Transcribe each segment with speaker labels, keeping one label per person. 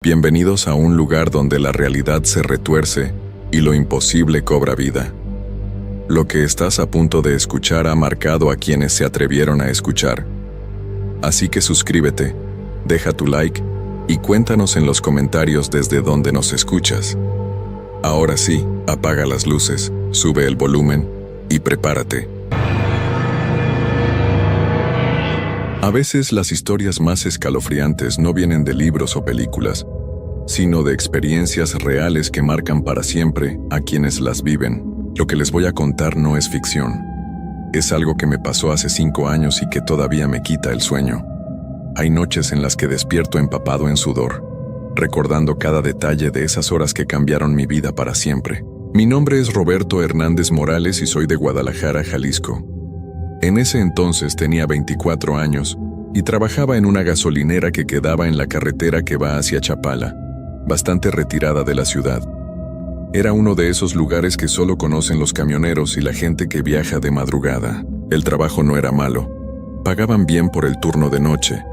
Speaker 1: Bienvenidos a un lugar donde la realidad se retuerce y lo imposible cobra vida. Lo que estás a punto de escuchar ha marcado a quienes se atrevieron a escuchar. Así que suscríbete, deja tu like y cuéntanos en los comentarios desde dónde nos escuchas. Ahora sí, apaga las luces, sube el volumen y prepárate. A veces las historias más escalofriantes no vienen de libros o películas, sino de experiencias reales que marcan para siempre a quienes las viven. Lo que les voy a contar no es ficción. Es algo que me pasó hace 5 años y que todavía me quita el sueño. Hay noches en las que despierto empapado en sudor, recordando cada detalle de esas horas que cambiaron mi vida para siempre. Mi nombre es Roberto Hernández Morales y soy de Guadalajara, Jalisco. En ese entonces tenía 24 años y trabajaba en una gasolinera que quedaba en la carretera que va hacia Chapala, bastante retirada de la ciudad. Era uno de esos lugares que solo conocen los camioneros y la gente que viaja de madrugada. El trabajo no era malo. Pagaban bien por el turno de noche,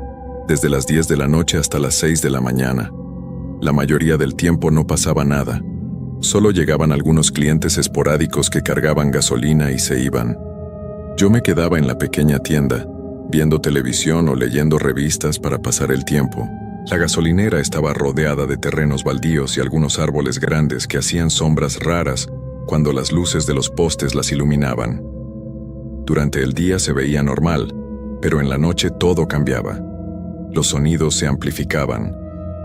Speaker 1: desde las 10 de la noche hasta las 6 de la mañana. La mayoría del tiempo no pasaba nada. Solo llegaban algunos clientes esporádicos que cargaban gasolina y se iban. Yo me quedaba en la pequeña tienda, viendo televisión o leyendo revistas para pasar el tiempo. La gasolinera estaba rodeada de terrenos baldíos y algunos árboles grandes que hacían sombras raras cuando las luces de los postes las iluminaban. Durante el día se veía normal, pero en la noche todo cambiaba. Los sonidos se amplificaban,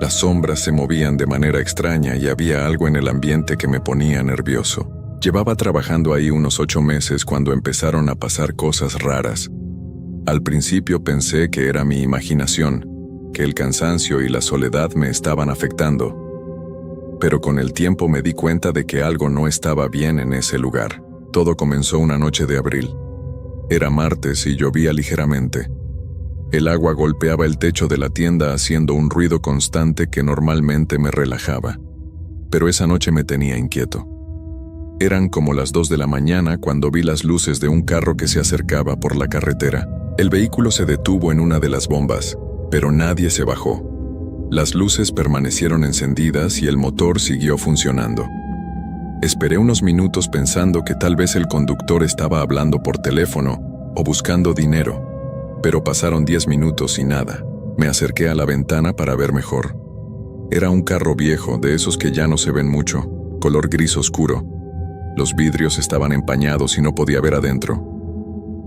Speaker 1: las sombras se movían de manera extraña y había algo en el ambiente que me ponía nervioso. Llevaba trabajando ahí unos 8 meses cuando empezaron a pasar cosas raras. Al principio pensé que era mi imaginación, que el cansancio y la soledad me estaban afectando. Pero con el tiempo me di cuenta de que algo no estaba bien en ese lugar. Todo comenzó una noche de abril. Era martes y llovía ligeramente. El agua golpeaba el techo de la tienda haciendo un ruido constante que normalmente me relajaba. Pero esa noche me tenía inquieto. Eran como las 2 de la mañana cuando vi las luces de un carro que se acercaba por la carretera. El vehículo se detuvo en una de las bombas, pero nadie se bajó. Las luces permanecieron encendidas y el motor siguió funcionando. Esperé unos minutos pensando que tal vez el conductor estaba hablando por teléfono o buscando dinero, pero pasaron 10 minutos y nada. Me acerqué a la ventana para ver mejor. Era un carro viejo, de esos que ya no se ven mucho, color gris oscuro. Los vidrios estaban empañados y no podía ver adentro.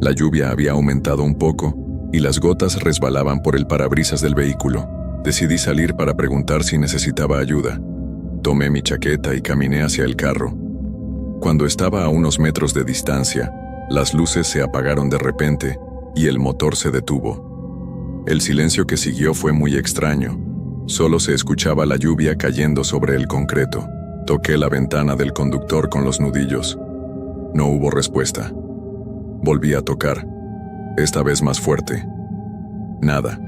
Speaker 1: La lluvia había aumentado un poco y las gotas resbalaban por el parabrisas del vehículo. Decidí salir para preguntar si necesitaba ayuda. Tomé mi chaqueta y caminé hacia el carro. Cuando estaba a unos metros de distancia, las luces se apagaron de repente y el motor se detuvo. El silencio que siguió fue muy extraño. Solo se escuchaba la lluvia cayendo sobre el concreto. Toqué la ventana del conductor con los nudillos. No hubo respuesta. Volví a tocar, esta vez más fuerte. Nada.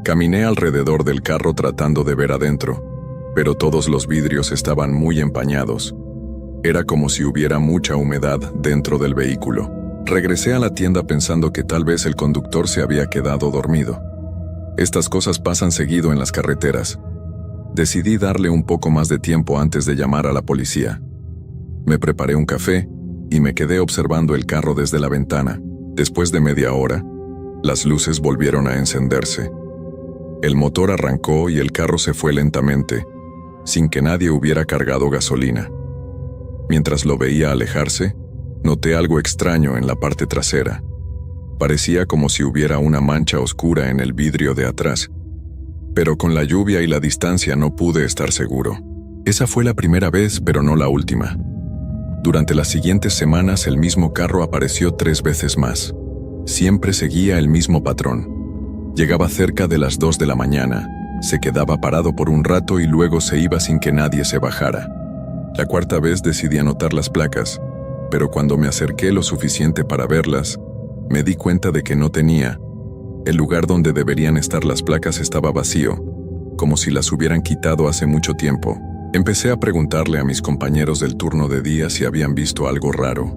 Speaker 1: Caminé alrededor del carro tratando de ver adentro, pero todos los vidrios estaban muy empañados. Era como si hubiera mucha humedad dentro del vehículo. Regresé a la tienda pensando que tal vez el conductor se había quedado dormido. Estas cosas pasan seguido en las carreteras. Decidí darle un poco más de tiempo antes de llamar a la policía. Me preparé un café y me quedé observando el carro desde la ventana. Después de media hora, las luces volvieron a encenderse. El motor arrancó y el carro se fue lentamente, sin que nadie hubiera cargado gasolina. Mientras lo veía alejarse, noté algo extraño en la parte trasera. Parecía como si hubiera una mancha oscura en el vidrio de atrás. Pero con la lluvia y la distancia no pude estar seguro. Esa fue la primera vez, pero no la última. Durante las siguientes semanas el mismo carro apareció 3 veces más. Siempre seguía el mismo patrón. Llegaba cerca de las 2 de la mañana, se quedaba parado por un rato y luego se iba sin que nadie se bajara. La 4ª vez decidí anotar las placas, pero cuando me acerqué lo suficiente para verlas, me di cuenta de que no tenía. El lugar donde deberían estar las placas estaba vacío, como si las hubieran quitado hace mucho tiempo. Empecé a preguntarle a mis compañeros del turno de día si habían visto algo raro.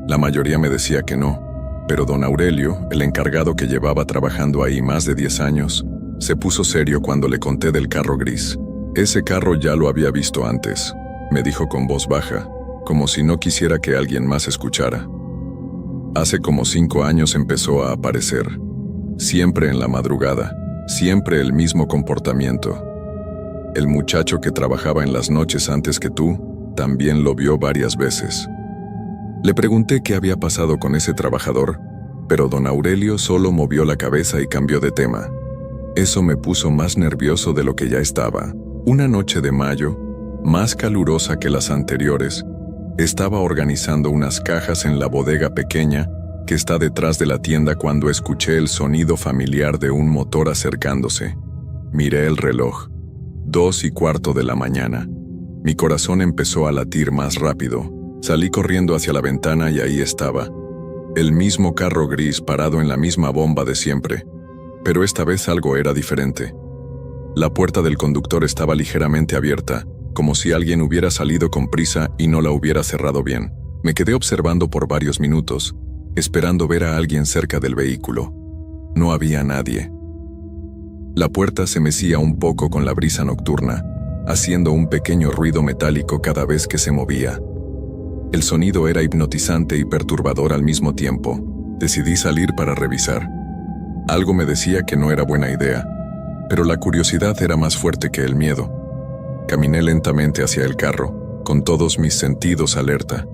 Speaker 1: La mayoría me decía que no, pero don Aurelio, el encargado que llevaba trabajando ahí más de 10 años, Se puso serio cuando le conté del carro gris. Ese carro ya lo había visto antes, me dijo con voz baja, como si no quisiera que alguien más escuchara. Hace como 5 años empezó a aparecer. Siempre en la madrugada, siempre el mismo comportamiento. El muchacho que trabajaba en las noches antes que tú, también lo vio varias veces. Le pregunté qué había pasado con ese trabajador, pero don Aurelio solo movió la cabeza y cambió de tema. Eso me puso más nervioso de lo que ya estaba. Una noche de mayo, más calurosa que las anteriores, estaba organizando unas cajas en la bodega pequeña que está detrás de la tienda cuando escuché el sonido familiar de un motor acercándose. Miré el reloj. 2:15 de la mañana. Mi corazón empezó a latir más rápido. Salí corriendo hacia la ventana y ahí estaba. El mismo carro gris parado en la misma bomba de siempre. Pero esta vez algo era diferente. La puerta del conductor estaba ligeramente abierta, como si alguien hubiera salido con prisa y no la hubiera cerrado bien. Me quedé observando por varios minutos, esperando ver a alguien cerca del vehículo. No había nadie. La puerta se mecía un poco con la brisa nocturna, haciendo un pequeño ruido metálico cada vez que se movía. El sonido era hipnotizante y perturbador al mismo tiempo. Decidí salir para revisar. Algo me decía que no era buena idea, pero la curiosidad era más fuerte que el miedo. Caminé lentamente hacia el carro, con todos mis sentidos alerta.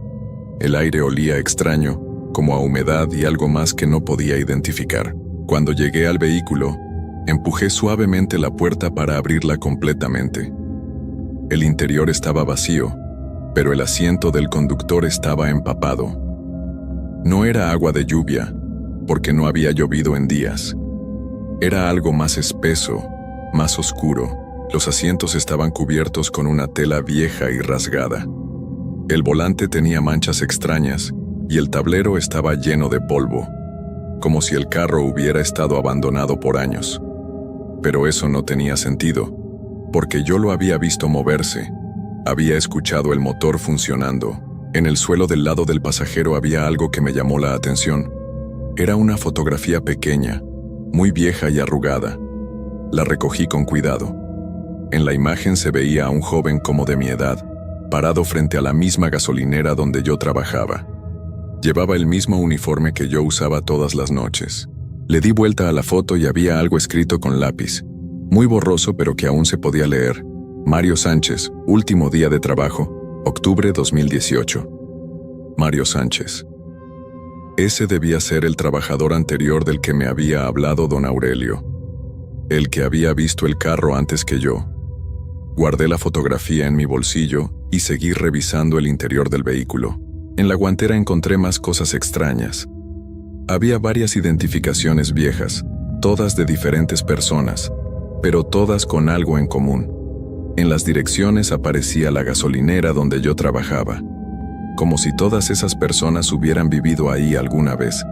Speaker 1: El aire olía extraño, como a humedad y algo más que no podía identificar. Cuando llegué al vehículo, empujé suavemente la puerta para abrirla completamente. El interior estaba vacío, pero el asiento del conductor estaba empapado. No era agua de lluvia, porque no había llovido en días. Era algo más espeso, más oscuro. Los asientos estaban cubiertos con una tela vieja y rasgada. El volante tenía manchas extrañas y el tablero estaba lleno de polvo, como si el carro hubiera estado abandonado por años. Pero eso no tenía sentido, porque yo lo había visto moverse. Había escuchado el motor funcionando. En el suelo del lado del pasajero había algo que me llamó la atención. Era una fotografía pequeña, muy vieja y arrugada. La recogí con cuidado. En la imagen se veía a un joven como de mi edad, parado frente a la misma gasolinera donde yo trabajaba. Llevaba el mismo uniforme que yo usaba todas las noches. Le di vuelta a la foto y había algo escrito con lápiz, muy borroso pero que aún se podía leer. Mario Sánchez, último día de trabajo, octubre 2018. Mario Sánchez. Ese debía ser el trabajador anterior del que me había hablado don Aurelio. El que había visto el carro antes que yo. Guardé la fotografía en mi bolsillo y seguí revisando el interior del vehículo. En la guantera encontré más cosas extrañas. Había varias identificaciones viejas, todas de diferentes personas, pero todas con algo en común. En las direcciones aparecía la gasolinera donde yo trabajaba, como si todas esas personas hubieran vivido ahí alguna vez.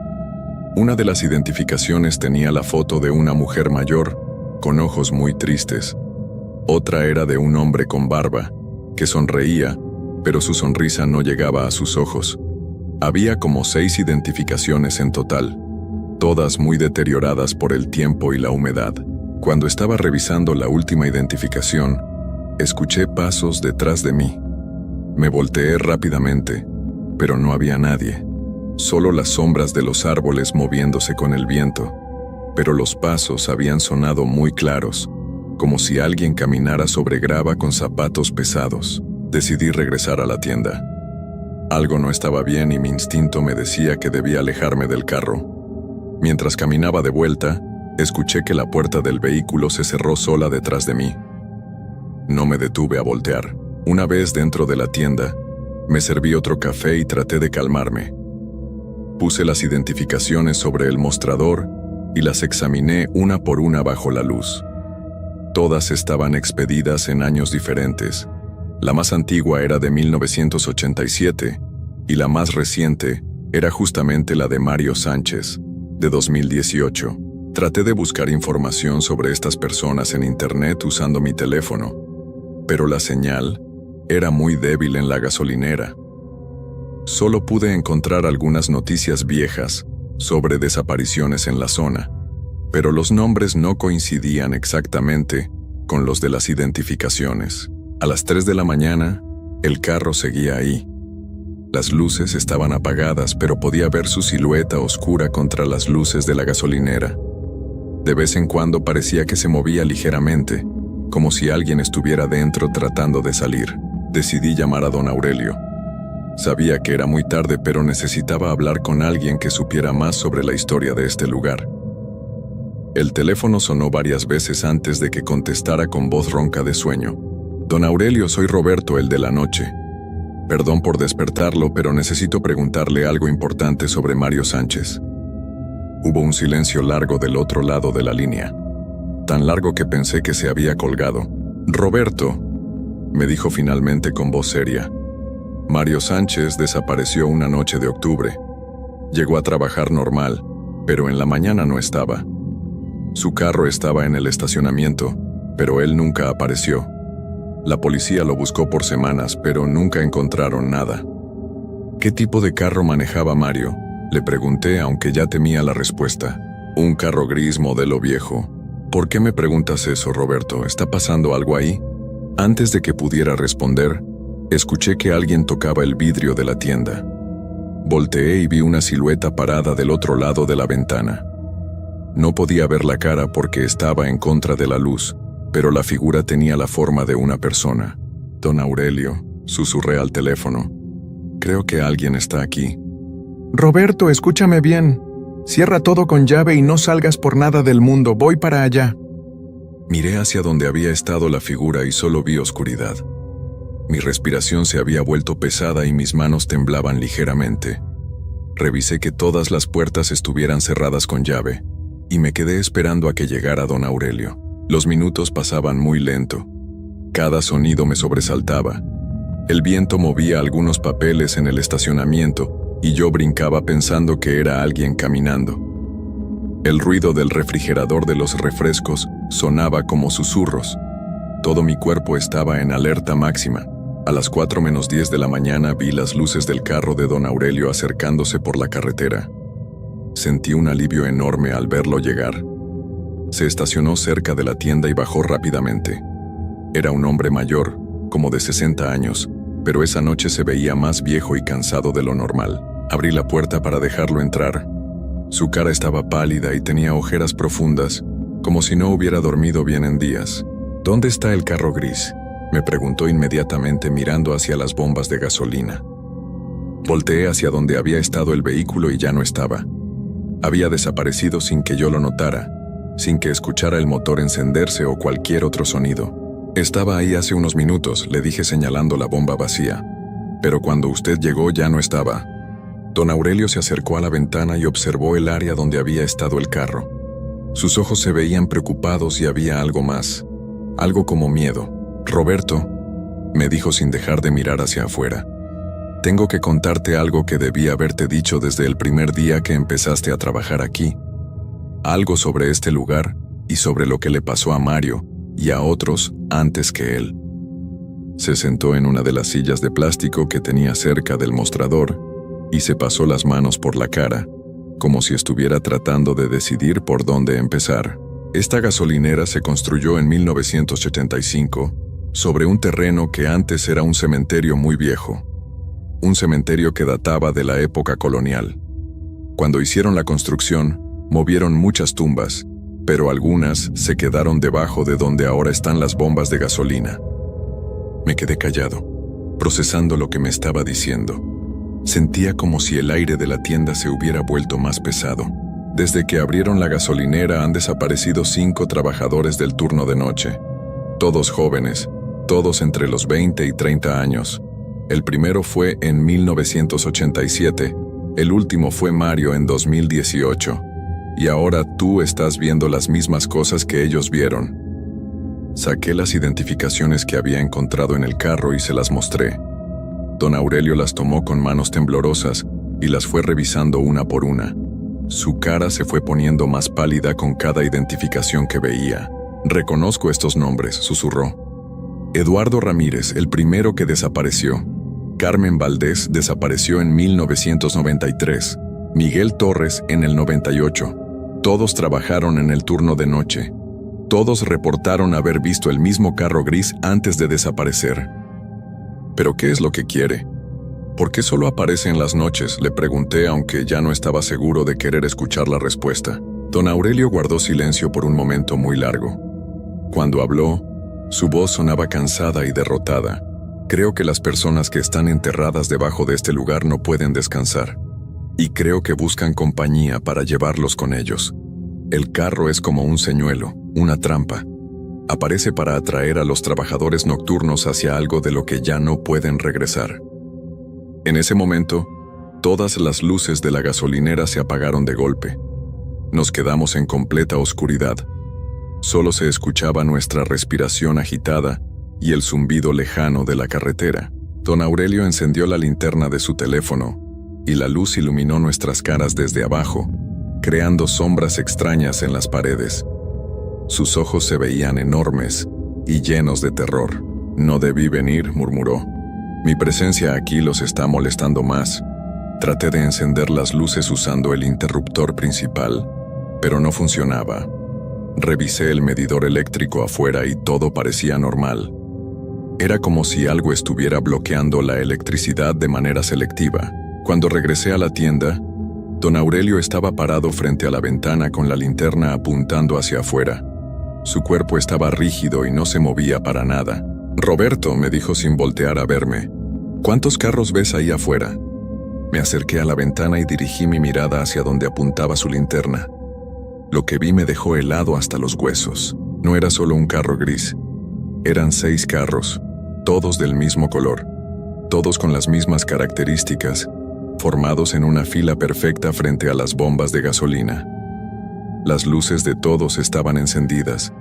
Speaker 1: Una de las identificaciones tenía la foto de una mujer mayor, con ojos muy tristes. Otra era de un hombre con barba, que sonreía, pero su sonrisa no llegaba a sus ojos. Había como 6 identificaciones en total, todas muy deterioradas por el tiempo y la humedad. Cuando estaba revisando la última identificación, escuché pasos detrás de mí. Me volteé rápidamente, pero no había nadie. Solo las sombras de los árboles moviéndose con el viento. Pero los pasos habían sonado muy claros, como si alguien caminara sobre grava con zapatos pesados. Decidí regresar a la tienda. Algo no estaba bien y mi instinto me decía que debía alejarme del carro. Mientras caminaba de vuelta, escuché que la puerta del vehículo se cerró sola detrás de mí. No me detuve a voltear. Una vez dentro de la tienda, me serví otro café y traté de calmarme. Puse las identificaciones sobre el mostrador y las examiné una por una bajo la luz. Todas estaban expedidas en años diferentes. La más antigua era de 1987 y la más reciente era justamente la de Mario Sánchez, de 2018. Traté de buscar información sobre estas personas en internet usando mi teléfono, pero la señal era muy débil en la gasolinera. Solo pude encontrar algunas noticias viejas sobre desapariciones en la zona. pero los nombres no coincidían exactamente con los de las identificaciones. A las 3 de la mañana, el carro seguía ahí. Las luces estaban apagadas, pero podía ver su silueta oscura contra las luces de la gasolinera. De vez en cuando parecía que se movía ligeramente, como si alguien estuviera dentro tratando de salir. Decidí llamar a don Aurelio. Sabía que era muy tarde, pero necesitaba hablar con alguien que supiera más sobre la historia de este lugar. El teléfono sonó varias veces antes de que contestara con voz ronca de sueño. Don Aurelio, soy Roberto, el de la noche. Perdón por despertarlo, pero necesito preguntarle algo importante sobre Mario Sánchez. Hubo un silencio largo del otro lado de la línea, tan largo que pensé que se había colgado. Roberto, me dijo finalmente con voz seria. Mario Sánchez desapareció una noche de octubre. Llegó a trabajar normal, pero en la mañana no estaba. Su carro estaba en el estacionamiento, pero él nunca apareció. La policía lo buscó por semanas, pero nunca encontraron nada. ¿Qué tipo de carro manejaba Mario?, le pregunté, aunque ya temía la respuesta. Un carro gris modelo viejo. ¿Por qué me preguntas eso, Roberto? ¿Está pasando algo ahí? Antes de que pudiera responder, escuché que alguien tocaba el vidrio de la tienda. Volteé y vi una silueta parada del otro lado de la ventana. No podía ver la cara porque estaba en contra de la luz, pero la figura tenía la forma de una persona. Don Aurelio, susurré al teléfono. Creo que alguien está aquí.
Speaker 2: Roberto, escúchame bien. Cierra todo con llave y no salgas por nada del mundo. Voy para allá.
Speaker 1: Miré hacia donde había estado la figura y solo vi oscuridad. Mi respiración se había vuelto pesada y mis manos temblaban ligeramente. Revisé que todas las puertas estuvieran cerradas con llave, y me quedé esperando a que llegara don Aurelio. Los minutos pasaban muy lento. Cada sonido me sobresaltaba. El viento movía algunos papeles en el estacionamiento, y yo brincaba pensando que era alguien caminando. El ruido del refrigerador de los refrescos sonaba como susurros. Todo mi cuerpo estaba en alerta máxima. A las 4:10 de la mañana vi las luces del carro de don Aurelio acercándose por la carretera. Sentí un alivio enorme al verlo llegar. Se estacionó cerca de la tienda y bajó rápidamente. Era un hombre mayor, como de 60 años, pero esa noche se veía más viejo y cansado de lo normal. Abrí la puerta para dejarlo entrar. Su cara estaba pálida y tenía ojeras profundas, como si no hubiera dormido bien en días. ¿Dónde está el carro gris?, me preguntó inmediatamente mirando hacia las bombas de gasolina. Volteé hacia donde había estado el vehículo y ya no estaba. Había desaparecido sin que yo lo notara, sin que escuchara el motor encenderse o cualquier otro sonido. Estaba ahí hace unos minutos, le dije señalando la bomba vacía. Pero cuando usted llegó ya no estaba. Don Aurelio se acercó a la ventana y observó el área donde había estado el carro. Sus ojos se veían preocupados y había algo más, algo como miedo. Roberto, me dijo sin dejar de mirar hacia afuera. Tengo que contarte algo que debí haberte dicho desde el primer día que empezaste a trabajar aquí. Algo sobre este lugar y sobre lo que le pasó a Mario y a otros antes que él. Se sentó en una de las sillas de plástico que tenía cerca del mostrador y se pasó las manos por la cara, como si estuviera tratando de decidir por dónde empezar. Esta gasolinera se construyó en 1985 sobre un terreno que antes era un cementerio muy viejo, un cementerio que databa de la época colonial. Cuando hicieron la construcción, movieron muchas tumbas, pero algunas se quedaron debajo de donde ahora están las bombas de gasolina. Me quedé callado, procesando lo que me estaba diciendo. Sentía como si el aire de la tienda se hubiera vuelto más pesado. Desde que abrieron la gasolinera han desaparecido 5 trabajadores del turno de noche. Todos jóvenes, todos entre los 20 y 30 años. El primero fue en 1987, el último fue Mario en 2018. Y ahora tú estás viendo las mismas cosas que ellos vieron. Saqué las identificaciones que había encontrado en el carro y se las mostré. Don Aurelio las tomó con manos temblorosas y las fue revisando una por una. Su cara se fue poniendo más pálida con cada identificación que veía. Reconozco estos nombres, susurró. Eduardo Ramírez, el primero que desapareció. Carmen Valdés desapareció en 1993. Miguel Torres en el 98. Todos trabajaron en el turno de noche. Todos reportaron haber visto el mismo carro gris antes de desaparecer. ¿Pero qué es lo que quiere? ¿Por qué solo aparece en las noches?, le pregunté, aunque ya no estaba seguro de querer escuchar la respuesta. Don Aurelio guardó silencio por un momento muy largo. Cuando habló, su voz sonaba cansada y derrotada. Creo que las personas que están enterradas debajo de este lugar no pueden descansar. Y creo que buscan compañía para llevarlos con ellos. El carro es como un señuelo, una trampa. Aparece para atraer a los trabajadores nocturnos hacia algo de lo que ya no pueden regresar. En ese momento, todas las luces de la gasolinera se apagaron de golpe. Nos quedamos en completa oscuridad. Solo se escuchaba nuestra respiración agitada y el zumbido lejano de la carretera. Don Aurelio encendió la linterna de su teléfono y la luz iluminó nuestras caras desde abajo, creando sombras extrañas en las paredes. Sus ojos se veían enormes y llenos de terror. «No debí venir», murmuró. «Mi presencia aquí los está molestando más». Traté de encender las luces usando el interruptor principal, pero no funcionaba. Revisé el medidor eléctrico afuera y todo parecía normal. Era como si algo estuviera bloqueando la electricidad de manera selectiva. Cuando regresé a la tienda, don Aurelio estaba parado frente a la ventana con la linterna apuntando hacia afuera. Su cuerpo estaba rígido y no se movía para nada. «Roberto», me dijo sin voltear a verme, «¿cuántos carros ves ahí afuera?» Me acerqué a la ventana y dirigí mi mirada hacia donde apuntaba su linterna. Lo que vi me dejó helado hasta los huesos. No era solo un carro gris. Eran 6 carros, todos del mismo color, todos con las mismas características, formados en una fila perfecta frente a las bombas de gasolina. Las luces de todos estaban encendidas,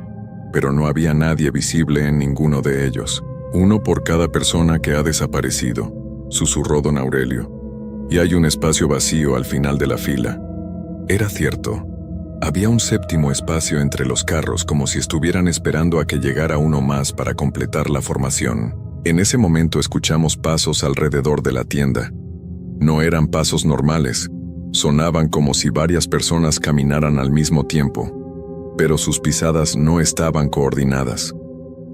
Speaker 1: pero no había nadie visible en ninguno de ellos. «Uno por cada persona que ha desaparecido», susurró don Aurelio. «Y hay un espacio vacío al final de la fila». Era cierto. Había un 7º espacio entre los carros, como si estuvieran esperando a que llegara uno más para completar la formación. En ese momento escuchamos pasos alrededor de la tienda. No eran pasos normales. Sonaban como si varias personas caminaran al mismo tiempo, pero sus pisadas no estaban coordinadas.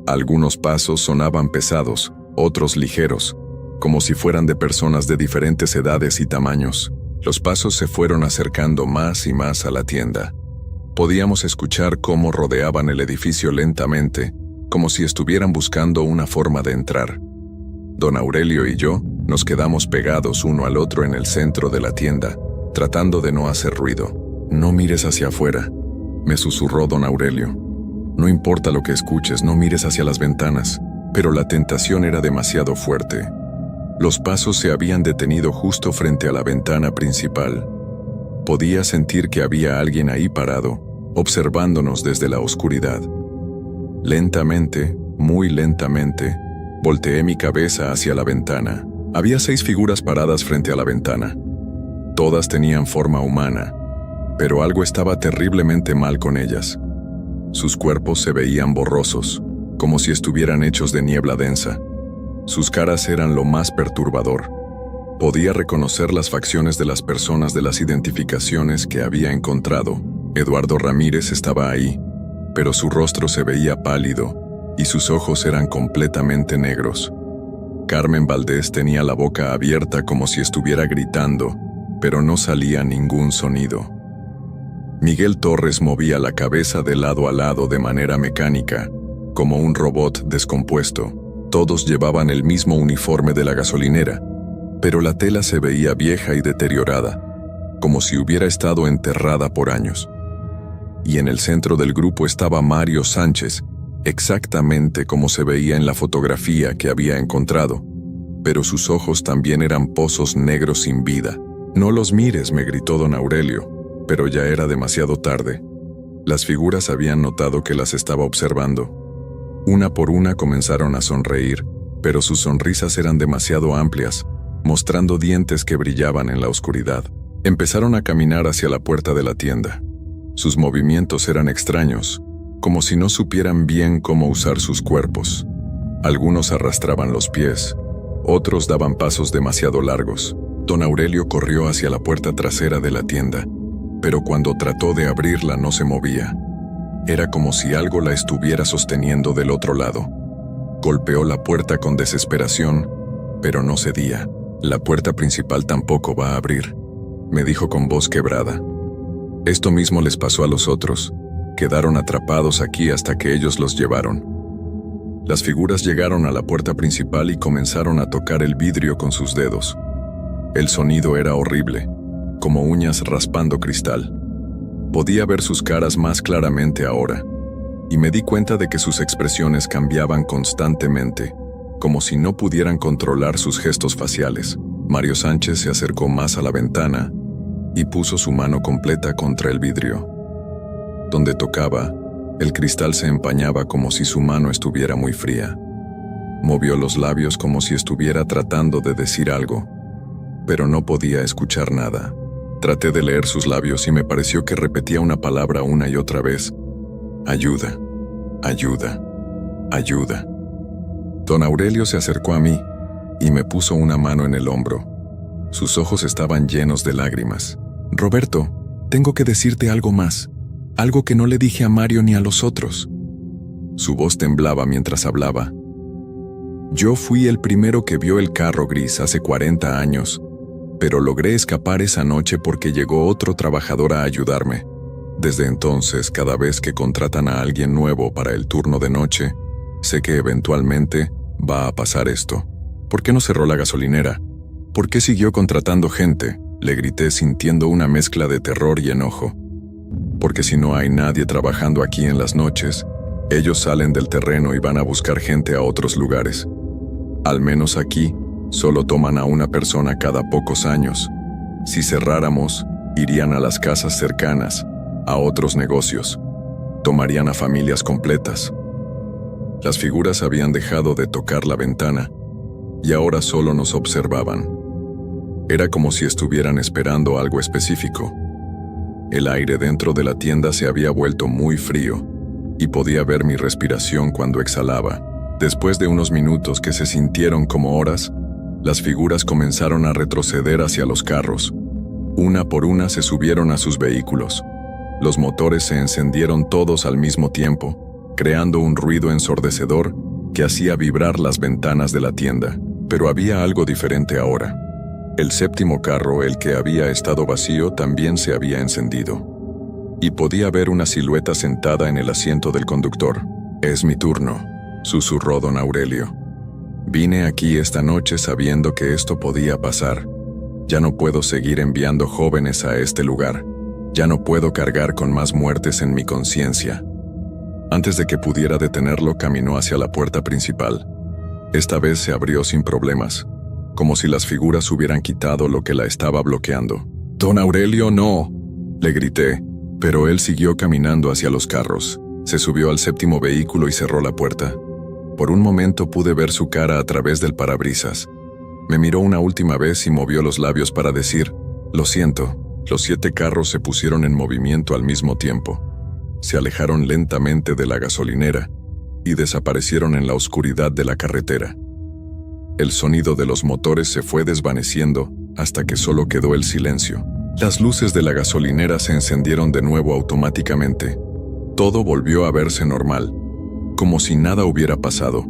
Speaker 1: Algunos pasos sonaban pesados, otros ligeros, como si fueran de personas de diferentes edades y tamaños. Los pasos se fueron acercando más y más a la tienda. Podíamos escuchar cómo rodeaban el edificio lentamente, como si estuvieran buscando una forma de entrar. Don Aurelio y yo nos quedamos pegados uno al otro en el centro de la tienda, tratando de no hacer ruido. «No mires hacia afuera», me susurró don Aurelio. «No importa lo que escuches, no mires hacia las ventanas». Pero la tentación era demasiado fuerte. Los pasos se habían detenido justo frente a la ventana principal. Podía sentir que había alguien ahí parado, observándonos desde la oscuridad. Lentamente, muy lentamente, volteé mi cabeza hacia la ventana. Había 6 figuras paradas frente a la ventana. Todas tenían forma humana, pero algo estaba terriblemente mal con ellas. Sus cuerpos se veían borrosos, como si estuvieran hechos de niebla densa. Sus caras eran lo más perturbador. Podía reconocer las facciones de las personas de las identificaciones que había encontrado. Eduardo Ramírez estaba ahí, pero su rostro se veía pálido y sus ojos eran completamente negros. Carmen Valdés tenía la boca abierta como si estuviera gritando, pero no salía ningún sonido. Miguel Torres movía la cabeza de lado a lado de manera mecánica, como un robot descompuesto. Todos llevaban el mismo uniforme de la gasolinera, pero la tela se veía vieja y deteriorada, como si hubiera estado enterrada por años. Y en el centro del grupo estaba Mario Sánchez, exactamente como se veía en la fotografía que había encontrado, pero sus ojos también eran pozos negros sin vida. «No los mires», me gritó don Aurelio, pero ya era demasiado tarde. Las figuras habían notado que las estaba observando. Una por una comenzaron a sonreír, pero sus sonrisas eran demasiado amplias, mostrando dientes que brillaban en la oscuridad. Empezaron a caminar hacia la puerta de la tienda. Sus movimientos eran extraños, como si no supieran bien cómo usar sus cuerpos. Algunos arrastraban los pies, otros daban pasos demasiado largos. Don Aurelio corrió hacia la puerta trasera de la tienda. pero cuando trató de abrirla no se movía. Era como si algo la estuviera sosteniendo del otro lado. Golpeó la puerta con desesperación, pero no cedía. La puerta principal tampoco va a abrir, me dijo con voz quebrada. Esto mismo les pasó a los otros. Quedaron atrapados aquí hasta que ellos los llevaron. Las figuras llegaron a la puerta principal y comenzaron a tocar el vidrio con sus dedos. El sonido era horrible, como uñas raspando cristal. Podía ver sus caras más claramente ahora, y me di cuenta de que sus expresiones cambiaban constantemente, como si no pudieran controlar sus gestos faciales. Mario Sánchez se acercó más a la ventana y puso su mano completa contra el vidrio. Donde tocaba, el cristal se empañaba como si su mano estuviera muy fría. Movió los labios como si estuviera tratando de decir algo, pero no podía escuchar nada. Traté de leer sus labios y me pareció que repetía una palabra una y otra vez. Ayuda, ayuda, ayuda. Don Aurelio se acercó a mí y me puso una mano en el hombro. Sus ojos estaban llenos de lágrimas. Roberto, tengo que decirte algo más. Algo que no le dije a Mario ni a los otros. Su voz temblaba mientras hablaba. Yo fui el primero que vio el carro gris hace 40 años, pero logré escapar esa noche porque llegó otro trabajador a ayudarme. Desde entonces, cada vez que contratan a alguien nuevo para el turno de noche, sé que eventualmente va a pasar esto. ¿Por qué no cerró la gasolinera? ¿Por qué siguió contratando gente? Le grité sintiendo una mezcla de terror y enojo. Porque si no hay nadie trabajando aquí en las noches, ellos salen del terreno y van a buscar gente a otros lugares. Al menos aquí, solo toman a una persona cada pocos años. Si cerráramos, irían a las casas cercanas, a otros negocios. Tomarían a familias completas. Las figuras habían dejado de tocar la ventana y ahora solo nos observaban. Era como si estuvieran esperando algo específico. El aire dentro de la tienda se había vuelto muy frío y podía ver mi respiración cuando exhalaba. Después de unos minutos que se sintieron como horas, las figuras comenzaron a retroceder hacia los carros. Una por una se subieron a sus vehículos. Los motores se encendieron todos al mismo tiempo, creando un ruido ensordecedor que hacía vibrar las ventanas de la tienda. Pero había algo diferente ahora. El séptimo carro, el que había estado vacío, también se había encendido. Y podía ver una silueta sentada en el asiento del conductor. «Es mi turno», susurró don Aurelio. «Vine aquí esta noche sabiendo que esto podía pasar. Ya no puedo seguir enviando jóvenes a este lugar. Ya no puedo cargar con más muertes en mi conciencia». Antes de que pudiera detenerlo, caminó hacia la puerta principal. Esta vez se abrió sin problemas, como si las figuras hubieran quitado lo que la estaba bloqueando. «Don Aurelio, no», le grité, pero él siguió caminando hacia los carros. Se subió al séptimo vehículo y cerró la puerta. Por un momento pude ver su cara a través del parabrisas. Me miró una última vez y movió los labios para decir, «Lo siento». Los 7 carros se pusieron en movimiento al mismo tiempo. Se alejaron lentamente de la gasolinera y desaparecieron en la oscuridad de la carretera. El sonido de los motores se fue desvaneciendo hasta que solo quedó el silencio. Las luces de la gasolinera se encendieron de nuevo automáticamente. Todo volvió a verse normal, como si nada hubiera pasado,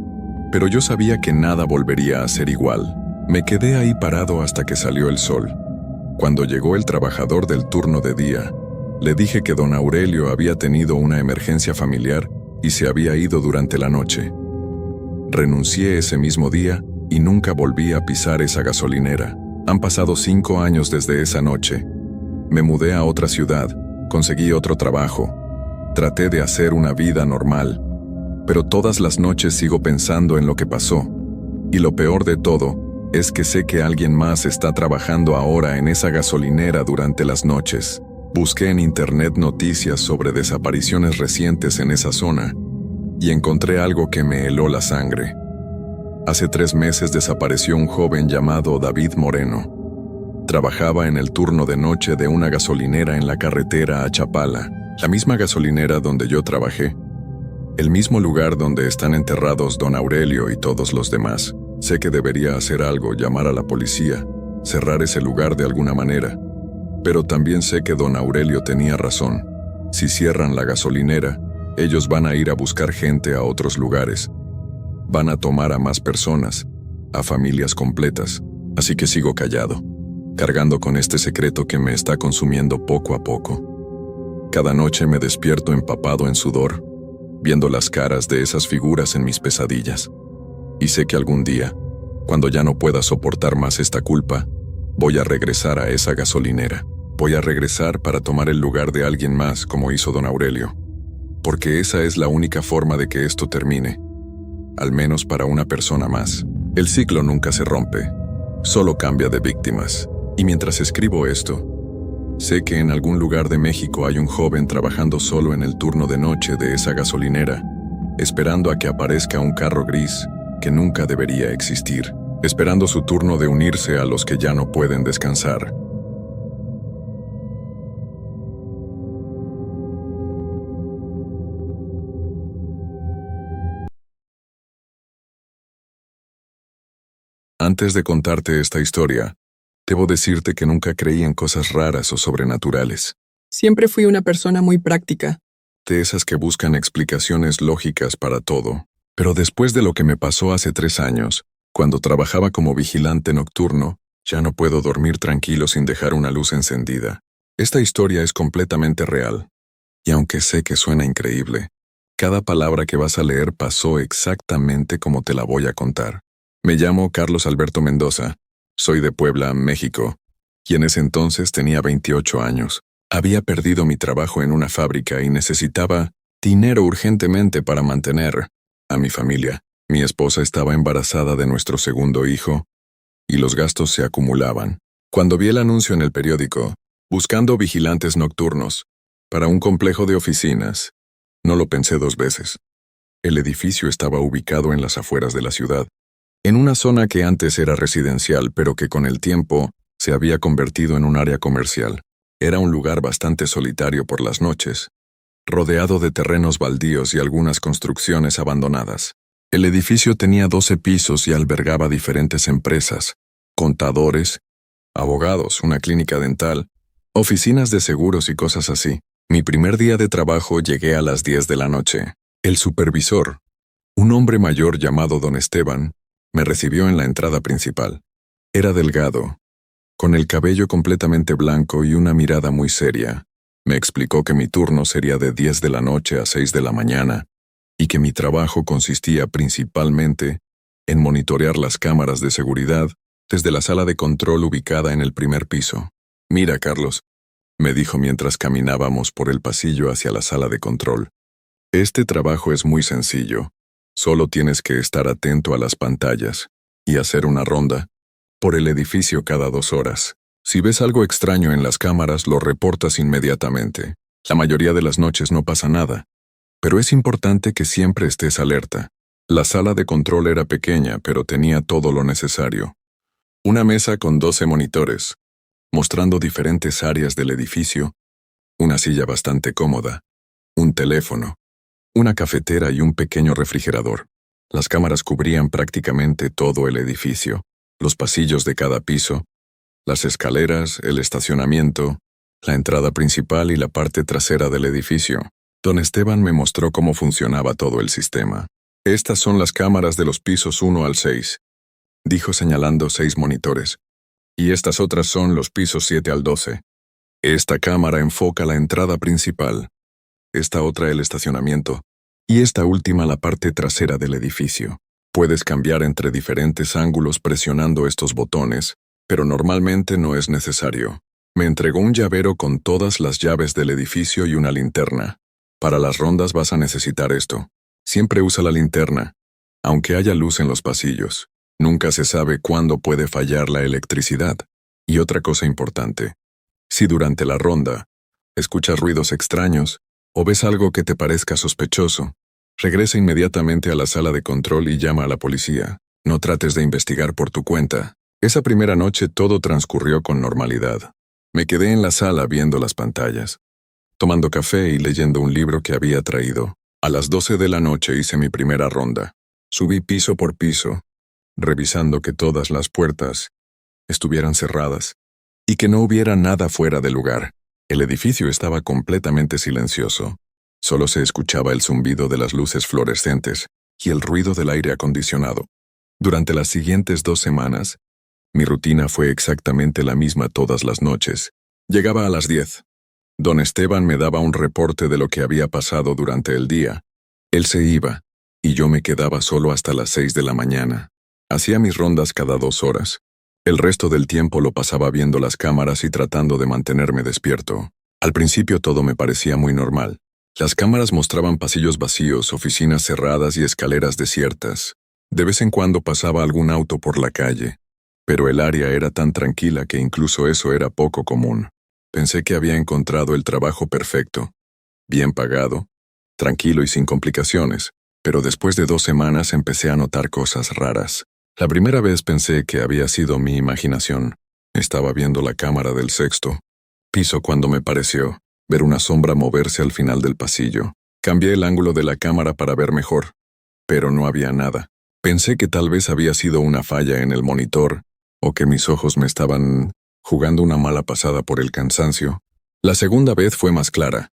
Speaker 1: pero yo sabía que nada volvería a ser igual. Me quedé ahí parado hasta que salió el sol. Cuando llegó el trabajador del turno de día, le dije que don Aurelio había tenido una emergencia familiar y se había ido durante la noche. Renuncié ese mismo día y nunca volví a pisar esa gasolinera. Han pasado 5 años desde esa noche. Me mudé a otra ciudad, conseguí otro trabajo. Traté de hacer una vida normal, pero todas las noches sigo pensando en lo que pasó. Y lo peor de todo es que sé que alguien más está trabajando ahora en esa gasolinera durante las noches. Busqué en internet noticias sobre desapariciones recientes en esa zona y encontré algo que me heló la sangre. Hace 3 meses desapareció un joven llamado David Moreno. Trabajaba en el turno de noche de una gasolinera en la carretera a Chapala, la misma gasolinera donde yo trabajé, el mismo lugar donde están enterrados don Aurelio y todos los demás. Sé que debería hacer algo, llamar a la policía, cerrar ese lugar de alguna manera. Pero también sé que don Aurelio tenía razón. Si cierran la gasolinera, ellos van a ir a buscar gente a otros lugares. Van a tomar a más personas, a familias completas. Así que sigo callado, cargando con este secreto que me está consumiendo poco a poco. Cada noche me despierto empapado en sudor, viendo las caras de esas figuras en mis pesadillas. Y sé que algún día, cuando ya no pueda soportar más esta culpa, voy a regresar a esa gasolinera. Voy a regresar para tomar el lugar de alguien más como hizo don Aurelio. Porque esa es la única forma de que esto termine. Al menos para una persona más. El ciclo nunca se rompe, solo cambia de víctimas. Y mientras escribo esto, sé que en algún lugar de México hay un joven trabajando solo en el turno de noche de esa gasolinera, esperando a que aparezca un carro gris que nunca debería existir, esperando su turno de unirse a los que ya no pueden descansar. Antes de contarte esta historia, debo decirte que nunca creí en cosas raras o sobrenaturales.
Speaker 3: Siempre fui una persona muy práctica.
Speaker 1: De esas que buscan explicaciones lógicas para todo. Pero después de lo que me pasó hace 3 años, cuando trabajaba como vigilante nocturno, ya no puedo dormir tranquilo sin dejar una luz encendida. Esta historia es completamente real. Y aunque sé que suena increíble, cada palabra que vas a leer pasó exactamente como te la voy a contar. Me llamo Carlos Alberto Mendoza, soy de Puebla, México, y en ese entonces tenía 28 años. Había perdido mi trabajo en una fábrica y necesitaba dinero urgentemente para mantener a mi familia. Mi esposa estaba embarazada de nuestro segundo hijo, y los gastos se acumulaban. Cuando vi el anuncio en el periódico, buscando vigilantes nocturnos, para un complejo de oficinas, no lo pensé 2 veces. El edificio estaba ubicado en las afueras de la ciudad, en una zona que antes era residencial, pero que con el tiempo se había convertido en un área comercial. Era un lugar bastante solitario por las noches, rodeado de terrenos baldíos y algunas construcciones abandonadas. El edificio tenía 12 pisos y albergaba diferentes empresas, contadores, abogados, una clínica dental, oficinas de seguros y cosas así. Mi primer día de trabajo llegué a las 10 de la noche. El supervisor, un hombre mayor llamado don Esteban, me recibió en la entrada principal. Era delgado, con el cabello completamente blanco y una mirada muy seria. Me explicó que mi turno sería de 10 de la noche a 6 de la mañana y que mi trabajo consistía principalmente en monitorear las cámaras de seguridad desde la sala de control ubicada en el primer piso. «Mira, Carlos», me dijo mientras caminábamos por el pasillo hacia la sala de control. «Este trabajo es muy sencillo. Solo tienes que estar atento a las pantallas y hacer una ronda por el edificio cada 2 horas. Si ves algo extraño en las cámaras, lo reportas inmediatamente. La mayoría de las noches no pasa nada, pero es importante que siempre estés alerta». La sala de control era pequeña, pero tenía todo lo necesario. Una mesa con 12 monitores, mostrando diferentes áreas del edificio, una silla bastante cómoda, un teléfono, una cafetera y un pequeño refrigerador. Las cámaras cubrían prácticamente todo el edificio, los pasillos de cada piso, las escaleras, el estacionamiento, la entrada principal y la parte trasera del edificio. Don Esteban me mostró cómo funcionaba todo el sistema. «Estas son las cámaras de los pisos 1 al 6», dijo señalando 6 monitores. «Y estas otras son los pisos 7 al 12. Esta cámara enfoca la entrada principal, esta otra el estacionamiento, y esta última la parte trasera del edificio. Puedes cambiar entre diferentes ángulos presionando estos botones, pero normalmente no es necesario». Me entregó un llavero con todas las llaves del edificio y una linterna. «Para las rondas vas a necesitar esto. Siempre usa la linterna, aunque haya luz en los pasillos. Nunca se sabe cuándo puede fallar la electricidad. Y otra cosa importante, si durante la ronda escuchas ruidos extraños o ves algo que te parezca sospechoso, regresa inmediatamente a la sala de control y llama a la policía. No trates de investigar por tu cuenta». Esa primera noche todo transcurrió con normalidad. Me quedé en la sala viendo las pantallas, tomando café y leyendo un libro que había traído. A las 12 de la noche hice mi primera ronda. Subí piso por piso, revisando que todas las puertas estuvieran cerradas y que no hubiera nada fuera de lugar. El edificio estaba completamente silencioso. Solo se escuchaba el zumbido de las luces fluorescentes y el ruido del aire acondicionado. Durante las siguientes 2 semanas, mi rutina fue exactamente la misma todas las noches. Llegaba a las 10. Don Esteban me daba un reporte de lo que había pasado durante el día. Él se iba, y yo me quedaba solo hasta las 6 de la mañana. Hacía mis rondas cada 2 horas. El resto del tiempo lo pasaba viendo las cámaras y tratando de mantenerme despierto. Al principio todo me parecía muy normal. Las cámaras mostraban pasillos vacíos, oficinas cerradas y escaleras desiertas. De vez en cuando pasaba algún auto por la calle, pero el área era tan tranquila que incluso eso era poco común. Pensé que había encontrado el trabajo perfecto, bien pagado, tranquilo y sin complicaciones, pero después de 2 semanas empecé a notar cosas raras. La primera vez pensé que había sido mi imaginación. Estaba viendo la cámara del 6º piso cuando me pareció ver una sombra moverse al final del pasillo. Cambié el ángulo de la cámara para ver mejor, pero no había nada. Pensé que tal vez había sido una falla en el monitor, o que mis ojos me estaban jugando una mala pasada por el cansancio. La segunda vez fue más clara.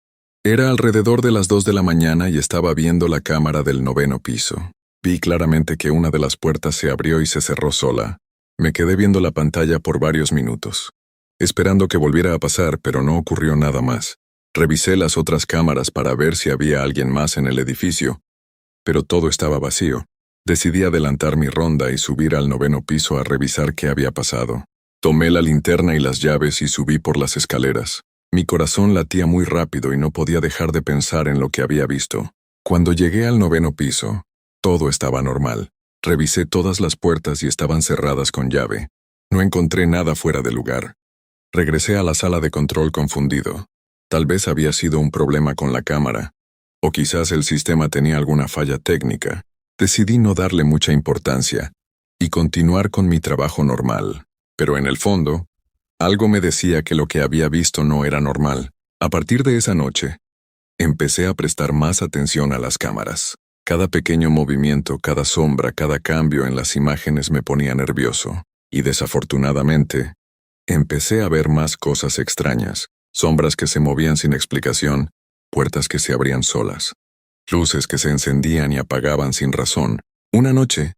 Speaker 1: Era alrededor de las 2 de la mañana y estaba viendo la cámara del 9º piso. Vi claramente que una de las puertas se abrió y se cerró sola. Me quedé viendo la pantalla por varios minutos, esperando que volviera a pasar, pero no ocurrió nada más. Revisé las otras cámaras para ver si había alguien más en el edificio, pero todo estaba vacío. Decidí adelantar mi ronda y subir al 9º piso a revisar qué había pasado. Tomé la linterna y las llaves y subí por las escaleras. Mi corazón latía muy rápido y no podía dejar de pensar en lo que había visto. Cuando llegué al 9º piso, todo estaba normal. Revisé todas las puertas y estaban cerradas con llave. No encontré nada fuera de lugar. Regresé a la sala de control confundido. Tal vez había sido un problema con la cámara, o quizás el sistema tenía alguna falla técnica. Decidí no darle mucha importancia y continuar con mi trabajo normal. Pero en el fondo, algo me decía que lo que había visto no era normal. A partir de esa noche, empecé a prestar más atención a las cámaras. Cada pequeño movimiento, cada sombra, cada cambio en las imágenes me ponía nervioso. Y desafortunadamente, empecé a ver más cosas extrañas. Sombras que se movían sin explicación, puertas que se abrían solas, luces que se encendían y apagaban sin razón. Una noche,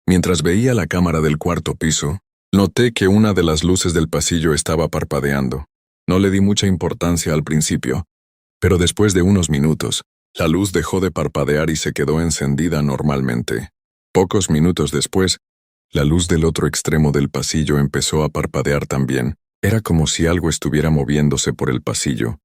Speaker 1: mientras veía la cámara del 4º piso, noté que una de las luces del pasillo estaba parpadeando. No le di mucha importancia al principio, pero después de unos minutos, la luz dejó de parpadear y se quedó encendida normalmente. Pocos minutos después, la luz del otro extremo del pasillo empezó a parpadear también. Era como si algo estuviera moviéndose por el pasillo,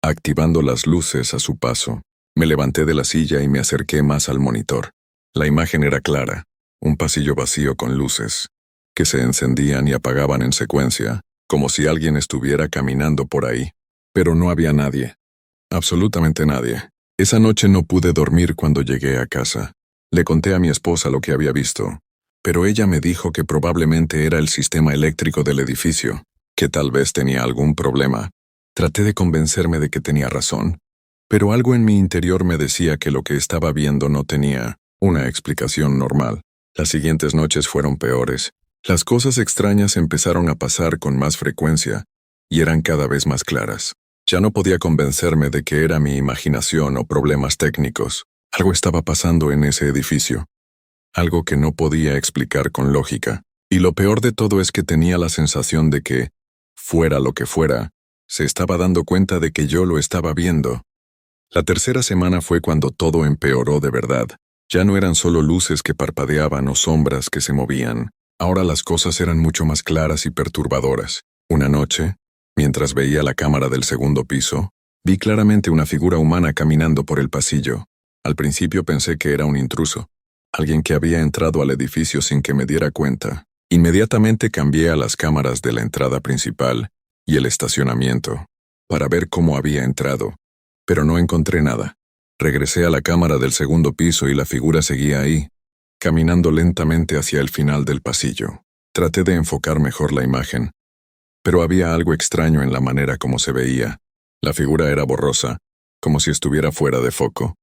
Speaker 1: activando las luces a su paso. Me levanté de la silla y me acerqué más al monitor. La imagen era clara, un pasillo vacío con luces, que se encendían y apagaban en secuencia, como si alguien estuviera caminando por ahí. Pero no había nadie. Absolutamente nadie. Esa noche no pude dormir cuando llegué a casa. Le conté a mi esposa lo que había visto, pero ella me dijo que probablemente era el sistema eléctrico del edificio, que tal vez tenía algún problema. Traté de convencerme de que tenía razón, pero algo en mi interior me decía que lo que estaba viendo no tenía una explicación normal. Las siguientes noches fueron peores. Las cosas extrañas empezaron a pasar con más frecuencia y eran cada vez más claras. Ya no podía convencerme de que era mi imaginación o problemas técnicos. Algo estaba pasando en ese edificio, algo que no podía explicar con lógica. Y lo peor de todo es que tenía la sensación de que, fuera lo que fuera, se estaba dando cuenta de que yo lo estaba viendo. La tercera semana fue cuando todo empeoró de verdad. Ya no eran solo luces que parpadeaban o sombras que se movían. Ahora las cosas eran mucho más claras y perturbadoras. Una noche, mientras veía la cámara del 2º piso, vi claramente una figura humana caminando por el pasillo. Al principio pensé que era un intruso, alguien que había entrado al edificio sin que me diera cuenta. Inmediatamente cambié a las cámaras de la entrada principal y el estacionamiento, para ver cómo había entrado, pero no encontré nada. Regresé a la cámara del 2º piso y la figura seguía ahí, caminando lentamente hacia el final del pasillo. Traté de enfocar mejor la imagen, pero había algo extraño en la manera como se veía. La figura era borrosa, como si estuviera fuera de foco,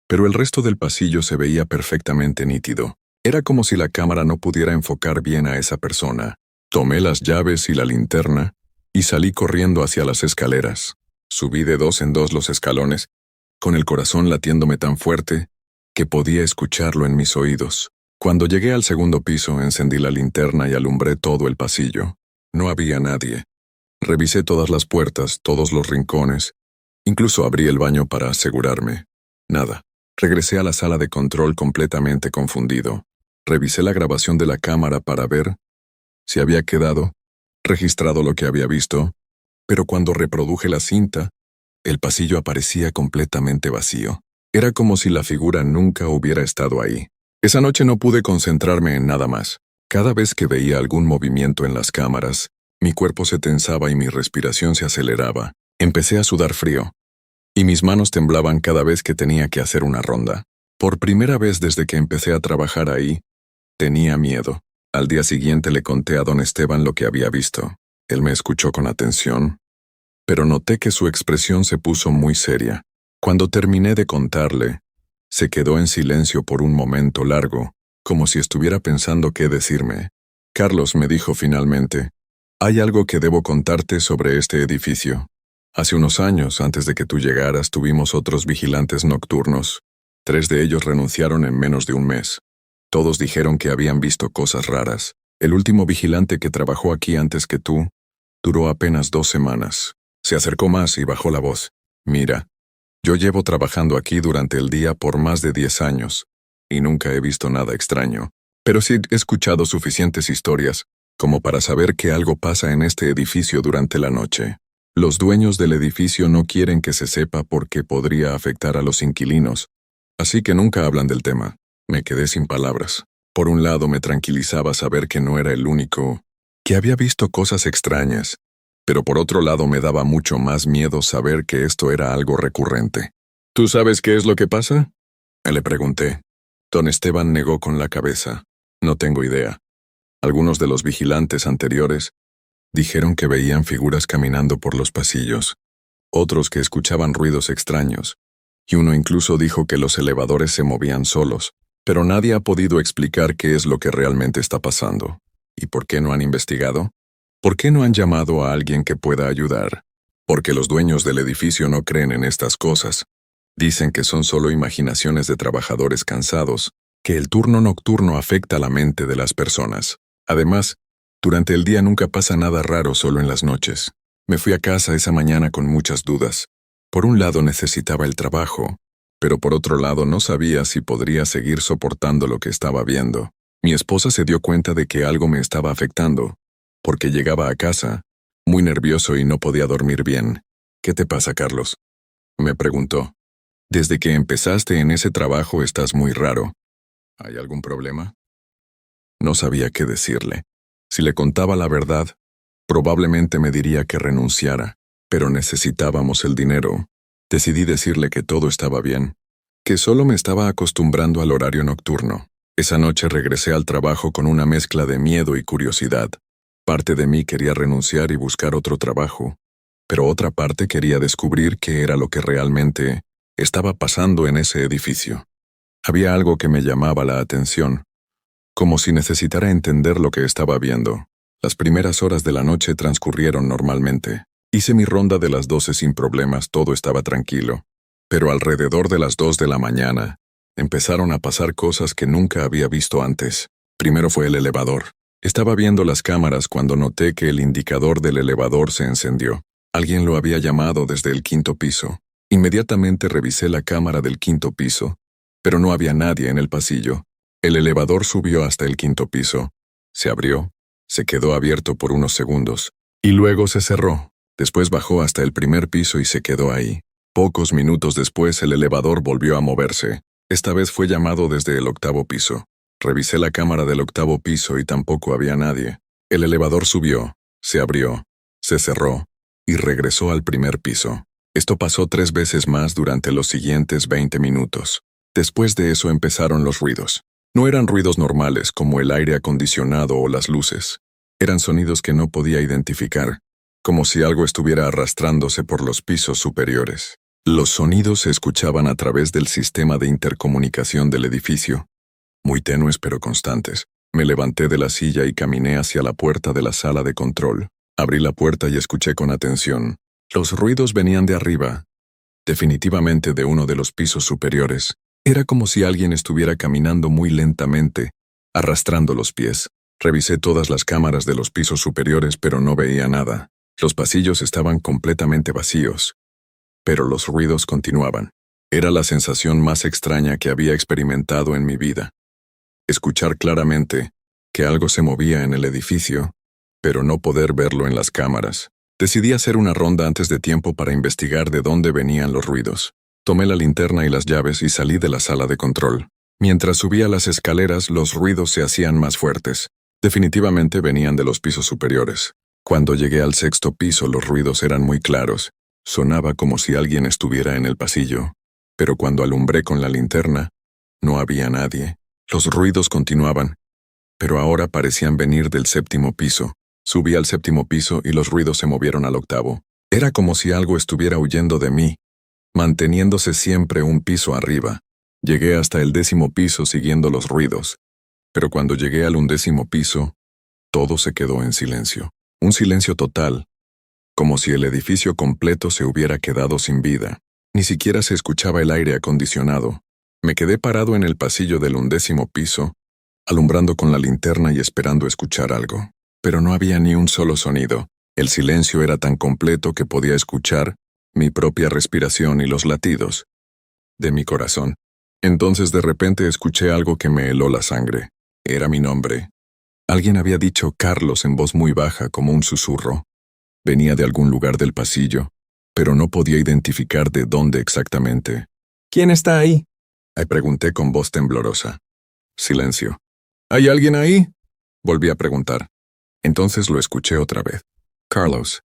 Speaker 1: pero el resto del pasillo se veía perfectamente nítido. Era como si la cámara no pudiera enfocar bien a esa persona. Tomé las llaves y la linterna y salí corriendo hacia las escaleras. Subí de 2 en 2 los escalones, con el corazón latiéndome tan fuerte que podía escucharlo en mis oídos. Cuando llegué al segundo piso, encendí la linterna y alumbré todo el pasillo. No había nadie. Revisé todas las puertas, todos los rincones. Incluso abrí el baño para asegurarme. Nada. Regresé a la sala de control completamente confundido. Revisé la grabación de la cámara para ver si había quedado registrado lo que había visto, pero cuando reproduje la cinta, el pasillo aparecía completamente vacío. Era como si la figura nunca hubiera estado ahí. Esa noche no pude concentrarme en nada más. Cada vez que veía algún movimiento en las cámaras, mi cuerpo se tensaba y mi respiración se aceleraba. Empecé a sudar frío, y mis manos temblaban cada vez que tenía que hacer una ronda. Por primera vez desde que empecé a trabajar ahí, tenía miedo. Al día siguiente le conté a don Esteban lo que había visto. Él me escuchó con atención, pero noté que su expresión se puso muy seria. Cuando terminé de contarle, se quedó en silencio por un momento largo, como si estuviera pensando qué decirme. Carlos, me dijo finalmente, hay algo que debo contarte sobre este edificio. Hace unos años, antes de que tú llegaras, tuvimos otros vigilantes nocturnos. 3 de ellos renunciaron en menos de un mes. Todos dijeron que habían visto cosas raras. El último vigilante que trabajó aquí antes que tú duró apenas 2 semanas. Se acercó más y bajó la voz. Mira, yo llevo trabajando aquí durante el día por más de 10 años, y nunca he visto nada extraño. Pero sí he escuchado suficientes historias como para saber que algo pasa en este edificio durante la noche. Los dueños del edificio no quieren que se sepa porque podría afectar a los inquilinos, así que nunca hablan del tema. Me quedé sin palabras. Por un lado me tranquilizaba saber que no era el único que había visto cosas extrañas, pero por otro lado me daba mucho más miedo saber que esto era algo recurrente. ¿Tú sabes qué es lo que pasa?, le pregunté. Don Esteban negó con la cabeza. No tengo idea. Algunos de los vigilantes anteriores dijeron que veían figuras caminando por los pasillos, otros que escuchaban ruidos extraños, y uno incluso dijo que los elevadores se movían solos, pero nadie ha podido explicar qué es lo que realmente está pasando. ¿Y por qué no han investigado? ¿Por qué no han llamado a alguien que pueda ayudar? Porque los dueños del edificio no creen en estas cosas. Dicen que son solo imaginaciones de trabajadores cansados, que el turno nocturno afecta la mente de las personas. Además, durante el día nunca pasa nada raro, solo en las noches. Me fui a casa esa mañana con muchas dudas. Por un lado necesitaba el trabajo, pero por otro lado no sabía si podría seguir soportando lo que estaba viendo. Mi esposa se dio cuenta de que algo me estaba afectando, porque llegaba a casa, muy nervioso y no podía dormir bien. ¿Qué te pasa, Carlos?, me preguntó. Desde que empezaste en ese trabajo estás muy raro. ¿Hay algún problema? No sabía qué decirle. Si le contaba la verdad, probablemente me diría que renunciara, pero necesitábamos el dinero. Decidí decirle que todo estaba bien, que solo me estaba acostumbrando al horario nocturno. Esa noche regresé al trabajo con una mezcla de miedo y curiosidad. Parte de mí quería renunciar y buscar otro trabajo, pero otra parte quería descubrir qué era lo que realmente estaba pasando en ese edificio. Había algo que me llamaba la atención, como si necesitara entender lo que estaba viendo. Las primeras horas de la noche transcurrieron normalmente. Hice mi ronda de las 12 sin problemas, todo estaba tranquilo. Pero alrededor de las 2 de la mañana, empezaron a pasar cosas que nunca había visto antes. Primero fue el elevador. Estaba viendo las cámaras cuando noté que el indicador del elevador se encendió. Alguien lo había llamado desde el 5º piso. Inmediatamente revisé la cámara del 5º piso, pero no había nadie en el pasillo. El elevador subió hasta el 5º piso. Se abrió, se quedó abierto por unos segundos, y luego se cerró. Después bajó hasta el 1er piso y se quedó ahí. Pocos minutos después el elevador volvió a moverse. Esta vez fue llamado desde el 8º piso. Revisé la cámara del 8º piso y tampoco había nadie. El elevador subió, se abrió, se cerró y regresó al 1er piso. Esto pasó 3 veces más durante los siguientes 20 minutos. Después de eso empezaron los ruidos. No eran ruidos normales como el aire acondicionado o las luces. Eran sonidos que no podía identificar, como si algo estuviera arrastrándose por los pisos superiores. Los sonidos se escuchaban a través del sistema de intercomunicación del edificio, muy tenues pero constantes. Me levanté de la silla y caminé hacia la puerta de la sala de control. Abrí la puerta y escuché con atención. Los ruidos venían de arriba, definitivamente de uno de los pisos superiores. Era como si alguien estuviera caminando muy lentamente, arrastrando los pies. Revisé todas las cámaras de los pisos superiores, pero no veía nada. Los pasillos estaban completamente vacíos, pero los ruidos continuaban. Era la sensación más extraña que había experimentado en mi vida. Escuchar claramente que algo se movía en el edificio, pero no poder verlo en las cámaras. Decidí hacer una ronda antes de tiempo para investigar de dónde venían los ruidos. Tomé la linterna y las llaves y salí de la sala de control. Mientras subía las escaleras, los ruidos se hacían más fuertes. Definitivamente venían de los pisos superiores. Cuando llegué al 6º piso, los ruidos eran muy claros. Sonaba como si alguien estuviera en el pasillo. Pero cuando alumbré con la linterna, no había nadie. Los ruidos continuaban, pero ahora parecían venir del 7º piso. Subí al 7º piso y los ruidos se movieron al 8º. Era como si algo estuviera huyendo de mí, manteniéndose siempre un piso arriba. Llegué hasta el 10º piso siguiendo los ruidos, pero cuando llegué al 11º piso, todo se quedó en silencio. Un silencio total, como si el edificio completo se hubiera quedado sin vida. Ni siquiera se escuchaba el aire acondicionado. Me quedé parado en el pasillo del 11º piso, alumbrando con la linterna y esperando escuchar algo. Pero no había ni un solo sonido. El silencio era tan completo que podía escuchar mi propia respiración y los latidos de mi corazón. Entonces de repente escuché algo que me heló la sangre. Era mi nombre. Alguien había dicho Carlos en voz muy baja, como un susurro. Venía de algún lugar del pasillo, pero no podía identificar de dónde exactamente.
Speaker 2: ¿Quién está ahí?
Speaker 1: Le pregunté con voz temblorosa. Silencio. ¿Hay alguien ahí? Volví a preguntar. Entonces lo escuché otra vez. Carlos.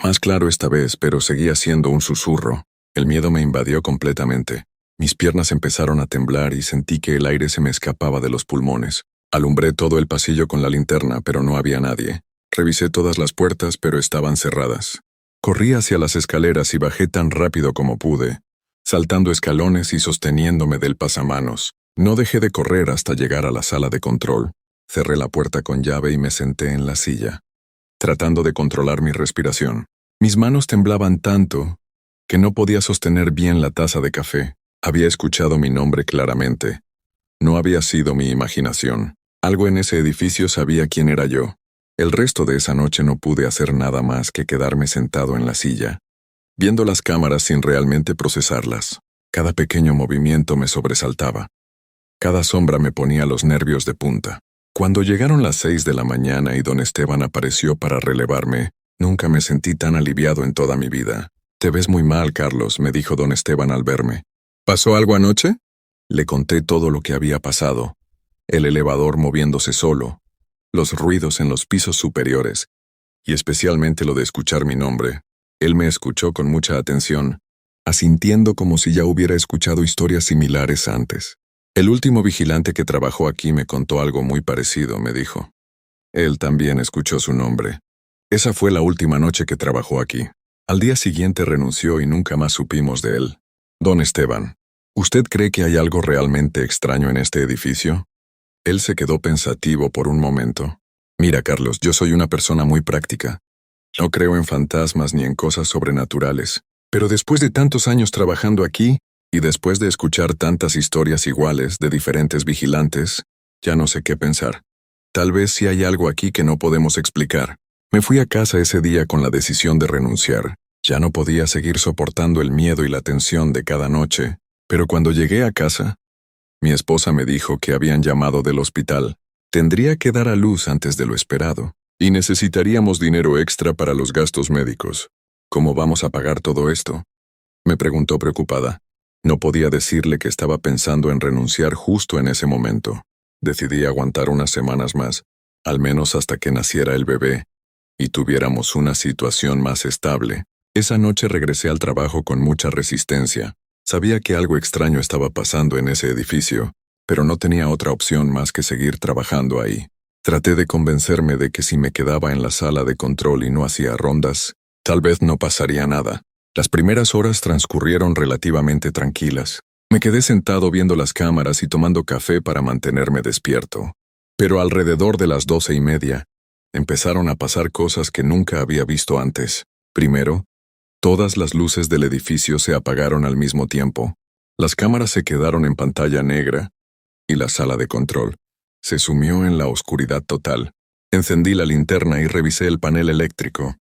Speaker 1: Más claro esta vez, pero seguía siendo un susurro. El miedo me invadió completamente. Mis piernas empezaron a temblar y sentí que el aire se me escapaba de los pulmones. Alumbré todo el pasillo con la linterna, pero no había nadie. Revisé todas las puertas, pero estaban cerradas. Corrí hacia las escaleras y bajé tan rápido como pude, saltando escalones y sosteniéndome del pasamanos. No dejé de correr hasta llegar a la sala de control. Cerré la puerta con llave y me senté en la silla, tratando de controlar mi respiración. Mis manos temblaban tanto que no podía sostener bien la taza de café. Había escuchado mi nombre claramente. No había sido mi imaginación. Algo en ese edificio sabía quién era yo. El resto de esa noche no pude hacer nada más que quedarme sentado en la silla, viendo las cámaras sin realmente procesarlas. Cada pequeño movimiento me sobresaltaba. Cada sombra me ponía los nervios de punta. Cuando llegaron las 6 de la mañana y don Esteban apareció para relevarme, nunca me sentí tan aliviado en toda mi vida. «Te ves muy mal, Carlos», me dijo don Esteban al verme. «¿Pasó algo anoche?» Le conté todo lo que había pasado. El elevador moviéndose solo, los ruidos en los pisos superiores, y especialmente lo de escuchar mi nombre. Él me escuchó con mucha atención, asintiendo como si ya hubiera escuchado historias similares antes. «El último vigilante que trabajó aquí me contó algo muy parecido», me dijo. Él también escuchó su nombre. Esa fue la última noche que trabajó aquí. Al día siguiente renunció y nunca más supimos de él. «Don Esteban, ¿usted cree que hay algo realmente extraño en este edificio?» Él se quedó pensativo por un momento. «Mira, Carlos, yo soy una persona muy práctica. No creo en fantasmas ni en cosas sobrenaturales. Pero después de tantos años trabajando aquí, y después de escuchar tantas historias iguales de diferentes vigilantes, ya no sé qué pensar. Tal vez sí hay algo aquí que no podemos explicar». Me fui a casa ese día con la decisión de renunciar. Ya no podía seguir soportando el miedo y la tensión de cada noche, pero cuando llegué a casa, mi esposa me dijo que habían llamado del hospital. Tendría que dar a luz antes de lo esperado, y necesitaríamos dinero extra para los gastos médicos. ¿Cómo vamos a pagar todo esto?, me preguntó preocupada. No podía decirle que estaba pensando en renunciar justo en ese momento. Decidí aguantar unas semanas más, al menos hasta que naciera el bebé, y tuviéramos una situación más estable. Esa noche regresé al trabajo con mucha resistencia. Sabía que algo extraño estaba pasando en ese edificio, pero no tenía otra opción más que seguir trabajando ahí. Traté de convencerme de que si me quedaba en la sala de control y no hacía rondas, tal vez no pasaría nada. Las primeras horas transcurrieron relativamente tranquilas. Me quedé sentado viendo las cámaras y tomando café para mantenerme despierto. Pero alrededor de las 12:30, Empezaron a pasar cosas que nunca había visto antes. Primero, todas las luces del edificio se apagaron al mismo tiempo. Las cámaras se quedaron en pantalla negra y la sala de control se sumió en la oscuridad total. Encendí la linterna y revisé el panel eléctrico,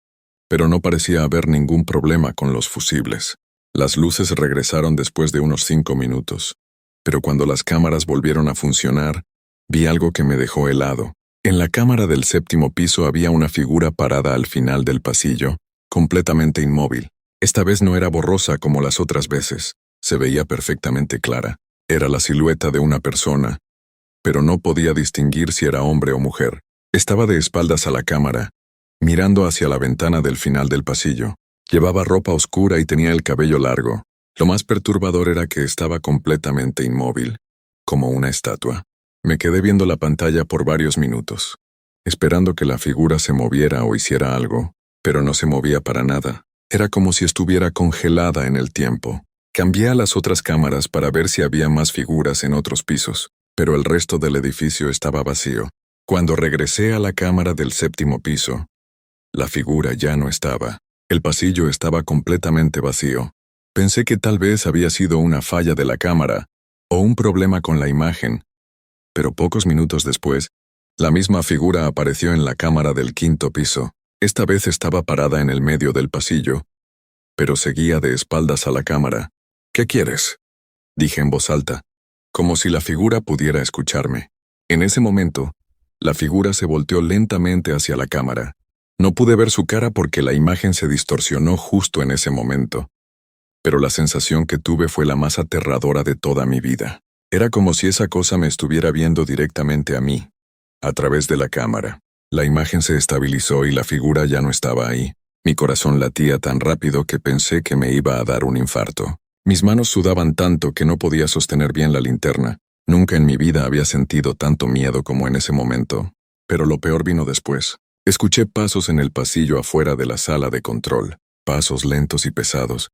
Speaker 1: pero no parecía haber ningún problema con los fusibles. Las luces regresaron después de unos 5 minutos, pero cuando las cámaras volvieron a funcionar, vi algo que me dejó helado. En la cámara del 7º piso había una figura parada al final del pasillo, completamente inmóvil. Esta vez no era borrosa como las otras veces, se veía perfectamente clara. Era la silueta de una persona, pero no podía distinguir si era hombre o mujer. Estaba de espaldas a la cámara, mirando hacia la ventana del final del pasillo. Llevaba ropa oscura y tenía el cabello largo. Lo más perturbador era que estaba completamente inmóvil, como una estatua. Me quedé viendo la pantalla por varios minutos, esperando que la figura se moviera o hiciera algo, pero no se movía para nada. Era como si estuviera congelada en el tiempo. Cambié a las otras cámaras para ver si había más figuras en otros pisos, pero el resto del edificio estaba vacío. Cuando regresé a la cámara del 7º piso, la figura ya no estaba. El pasillo estaba completamente vacío. Pensé que tal vez había sido una falla de la cámara o un problema con la imagen, pero pocos minutos después, la misma figura apareció en la cámara del 5º piso. Esta vez estaba parada en el medio del pasillo, pero seguía de espaldas a la cámara. «¿Qué quieres?», dije en voz alta, como si la figura pudiera escucharme. En ese momento, la figura se volteó lentamente hacia la cámara. No pude ver su cara porque la imagen se distorsionó justo en ese momento, pero la sensación que tuve fue la más aterradora de toda mi vida. Era como si esa cosa me estuviera viendo directamente a mí, a través de la cámara. La imagen se estabilizó y la figura ya no estaba ahí. Mi corazón latía tan rápido que pensé que me iba a dar un infarto. Mis manos sudaban tanto que no podía sostener bien la linterna. Nunca en mi vida había sentido tanto miedo como en ese momento. Pero lo peor vino después. Escuché pasos en el pasillo afuera de la sala de control, pasos lentos y pesados,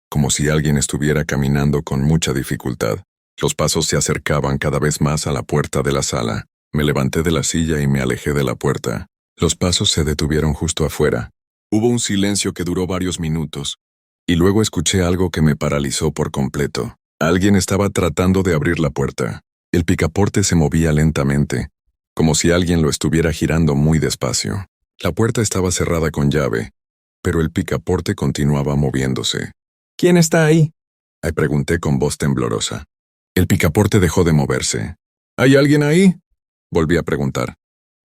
Speaker 1: como si alguien estuviera caminando con mucha dificultad. Los pasos se acercaban cada vez más a la puerta de la sala. Me levanté de la silla y me alejé de la puerta. Los pasos se detuvieron justo afuera. Hubo un silencio que duró varios minutos, y luego escuché algo que me paralizó por completo. Alguien estaba tratando de abrir la puerta. El picaporte se movía lentamente, como si alguien lo estuviera girando muy despacio. La puerta estaba cerrada con llave, pero el picaporte continuaba moviéndose.
Speaker 3: ¿Quién está ahí?
Speaker 1: Le pregunté con voz temblorosa. El picaporte dejó de moverse. ¿Hay alguien ahí?, volví a preguntar.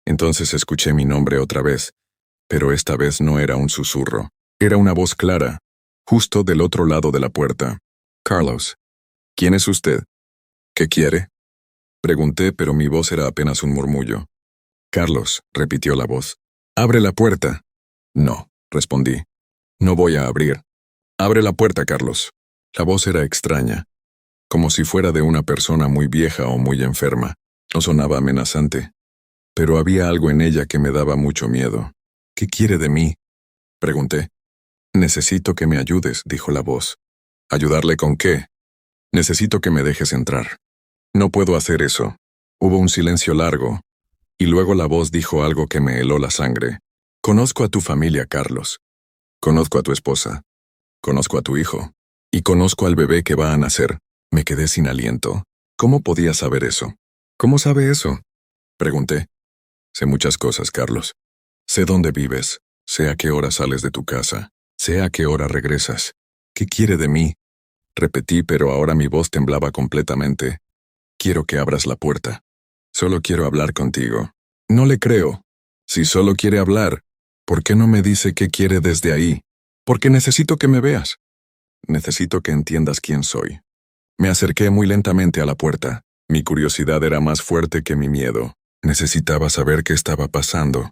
Speaker 1: Entonces escuché mi nombre otra vez, pero esta vez no era un susurro. Era una voz clara, justo del otro lado de la puerta. «Carlos, ¿quién es usted? ¿Qué quiere?», pregunté, pero mi voz era apenas un murmullo. «Carlos», repitió la voz. «Abre la puerta». «No», respondí. «No voy a abrir». «Abre la puerta, Carlos». La voz era extraña, como si fuera de una persona muy vieja o muy enferma. No sonaba amenazante, pero había algo en ella que me daba mucho miedo. «¿Qué quiere de mí?», pregunté. «Necesito que me ayudes», dijo la voz. «¿Ayudarle con qué?». «Necesito que me dejes entrar». «No puedo hacer eso». Hubo un silencio largo, y luego la voz dijo algo que me heló la sangre. «Conozco a tu familia, Carlos. Conozco a tu esposa. Conozco a tu hijo. Y conozco al bebé que va a nacer». Me quedé sin aliento. ¿Cómo podía saber eso? «¿Cómo sabe eso?», pregunté. «Sé muchas cosas, Carlos. Sé dónde vives. Sé a qué hora sales de tu casa. Sé a qué hora regresas. ¿Qué quiere de mí?», repetí, pero ahora mi voz temblaba completamente. «Quiero que abras la puerta. Solo quiero hablar contigo». «No le creo. Si solo quiere hablar, ¿por qué no me dice qué quiere desde ahí?». «Porque necesito que me veas. Necesito que entiendas quién soy». Me acerqué muy lentamente a la puerta. Mi curiosidad era más fuerte que mi miedo. Necesitaba saber qué estaba pasando.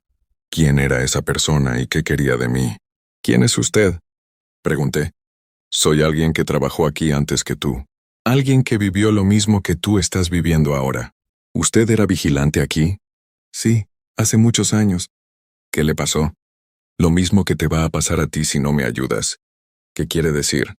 Speaker 1: ¿Quién era esa persona y qué quería de mí? «¿Quién es usted?», pregunté. «Soy alguien que trabajó aquí antes que tú. Alguien que vivió lo mismo que tú estás viviendo ahora». «¿Usted era vigilante aquí?». «Sí, hace muchos años». «¿Qué le pasó?». «Lo mismo que te va a pasar a ti si no me ayudas». «¿Qué quiere decir?».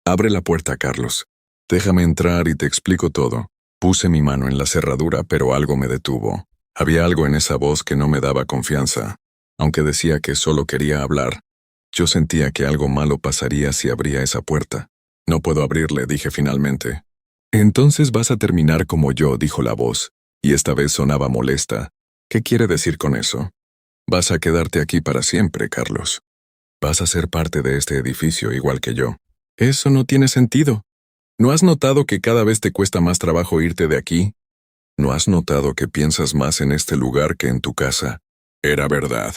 Speaker 1: «Abre la puerta, Carlos. Déjame entrar y te explico todo». Puse mi mano en la cerradura, pero algo me detuvo. Había algo en esa voz que no me daba confianza. Aunque decía que solo quería hablar, yo sentía que algo malo pasaría si abría esa puerta. No puedo abrirle, dije finalmente. Entonces vas a terminar como yo, dijo la voz, y esta vez sonaba molesta. ¿Qué quiere decir con eso? Vas a quedarte aquí para siempre, Carlos. Vas a ser parte de este edificio igual que yo. Eso no tiene sentido. ¿No has notado que cada vez te cuesta más trabajo irte de aquí? ¿No has notado que piensas más en este lugar que en tu casa? Era verdad.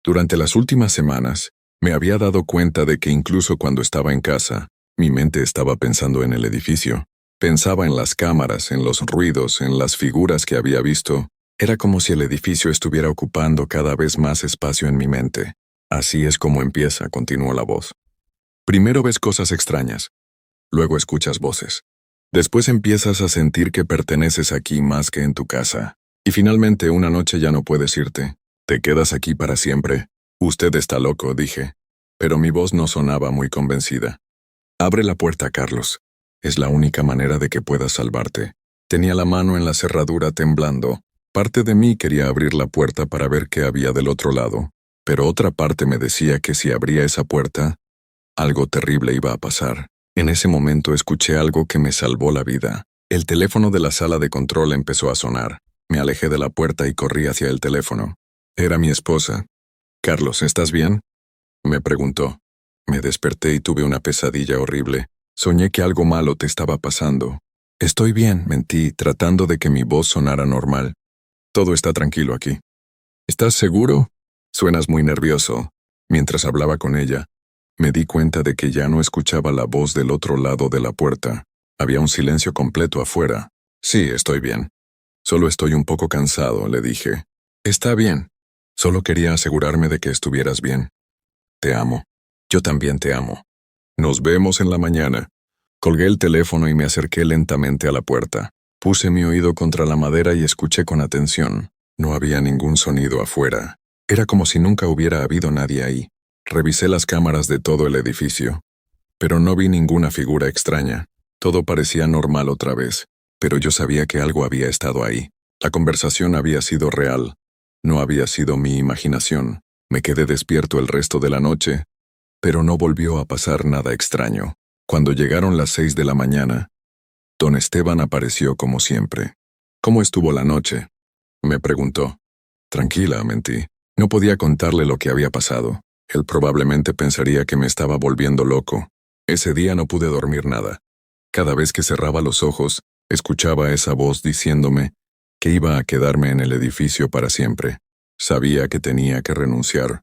Speaker 1: Durante las últimas semanas, me había dado cuenta de que incluso cuando estaba en casa, mi mente estaba pensando en el edificio. Pensaba en las cámaras, en los ruidos, en las figuras que había visto. Era como si el edificio estuviera ocupando cada vez más espacio en mi mente. Así es como empieza, continuó la voz. Primero ves cosas extrañas. Luego escuchas voces. Después empiezas a sentir que perteneces aquí más que en tu casa. Y finalmente una noche ya no puedes irte. Te quedas aquí para siempre. Usted está loco, dije. Pero mi voz no sonaba muy convencida. Abre la puerta, Carlos. Es la única manera de que puedas salvarte. Tenía la mano en la cerradura temblando. Parte de mí quería abrir la puerta para ver qué había del otro lado, pero otra parte me decía que si abría esa puerta, algo terrible iba a pasar. En ese momento escuché algo que me salvó la vida. El teléfono de la sala de control empezó a sonar. Me alejé de la puerta y corrí hacia el teléfono. Era mi esposa. «Carlos, ¿estás bien?», me preguntó. Me desperté y tuve una pesadilla horrible. Soñé que algo malo te estaba pasando. «Estoy bien», mentí, tratando de que mi voz sonara normal. «Todo está tranquilo aquí». «¿Estás seguro? Suenas muy nervioso». Mientras hablaba con ella, me di cuenta de que ya no escuchaba la voz del otro lado de la puerta. Había un silencio completo afuera. «Sí, estoy bien. Solo estoy un poco cansado», le dije. «Está bien. Solo quería asegurarme de que estuvieras bien. Te amo. Yo también te amo. Nos vemos en la mañana». Colgué el teléfono y me acerqué lentamente a la puerta. Puse mi oído contra la madera y escuché con atención. No había ningún sonido afuera. Era como si nunca hubiera habido nadie ahí. Revisé las cámaras de todo el edificio, pero no vi ninguna figura extraña. Todo parecía normal otra vez, pero yo sabía que algo había estado ahí. La conversación había sido real. No había sido mi imaginación. Me quedé despierto el resto de la noche, pero no volvió a pasar nada extraño. Cuando llegaron las 6 de la mañana, don Esteban apareció como siempre. «¿Cómo estuvo la noche?», me preguntó. «Tranquila», mentí. No podía contarle lo que había pasado. Él probablemente pensaría que me estaba volviendo loco. Ese día no pude dormir nada. Cada vez que cerraba los ojos, escuchaba esa voz diciéndome que iba a quedarme en el edificio para siempre. Sabía que tenía que renunciar,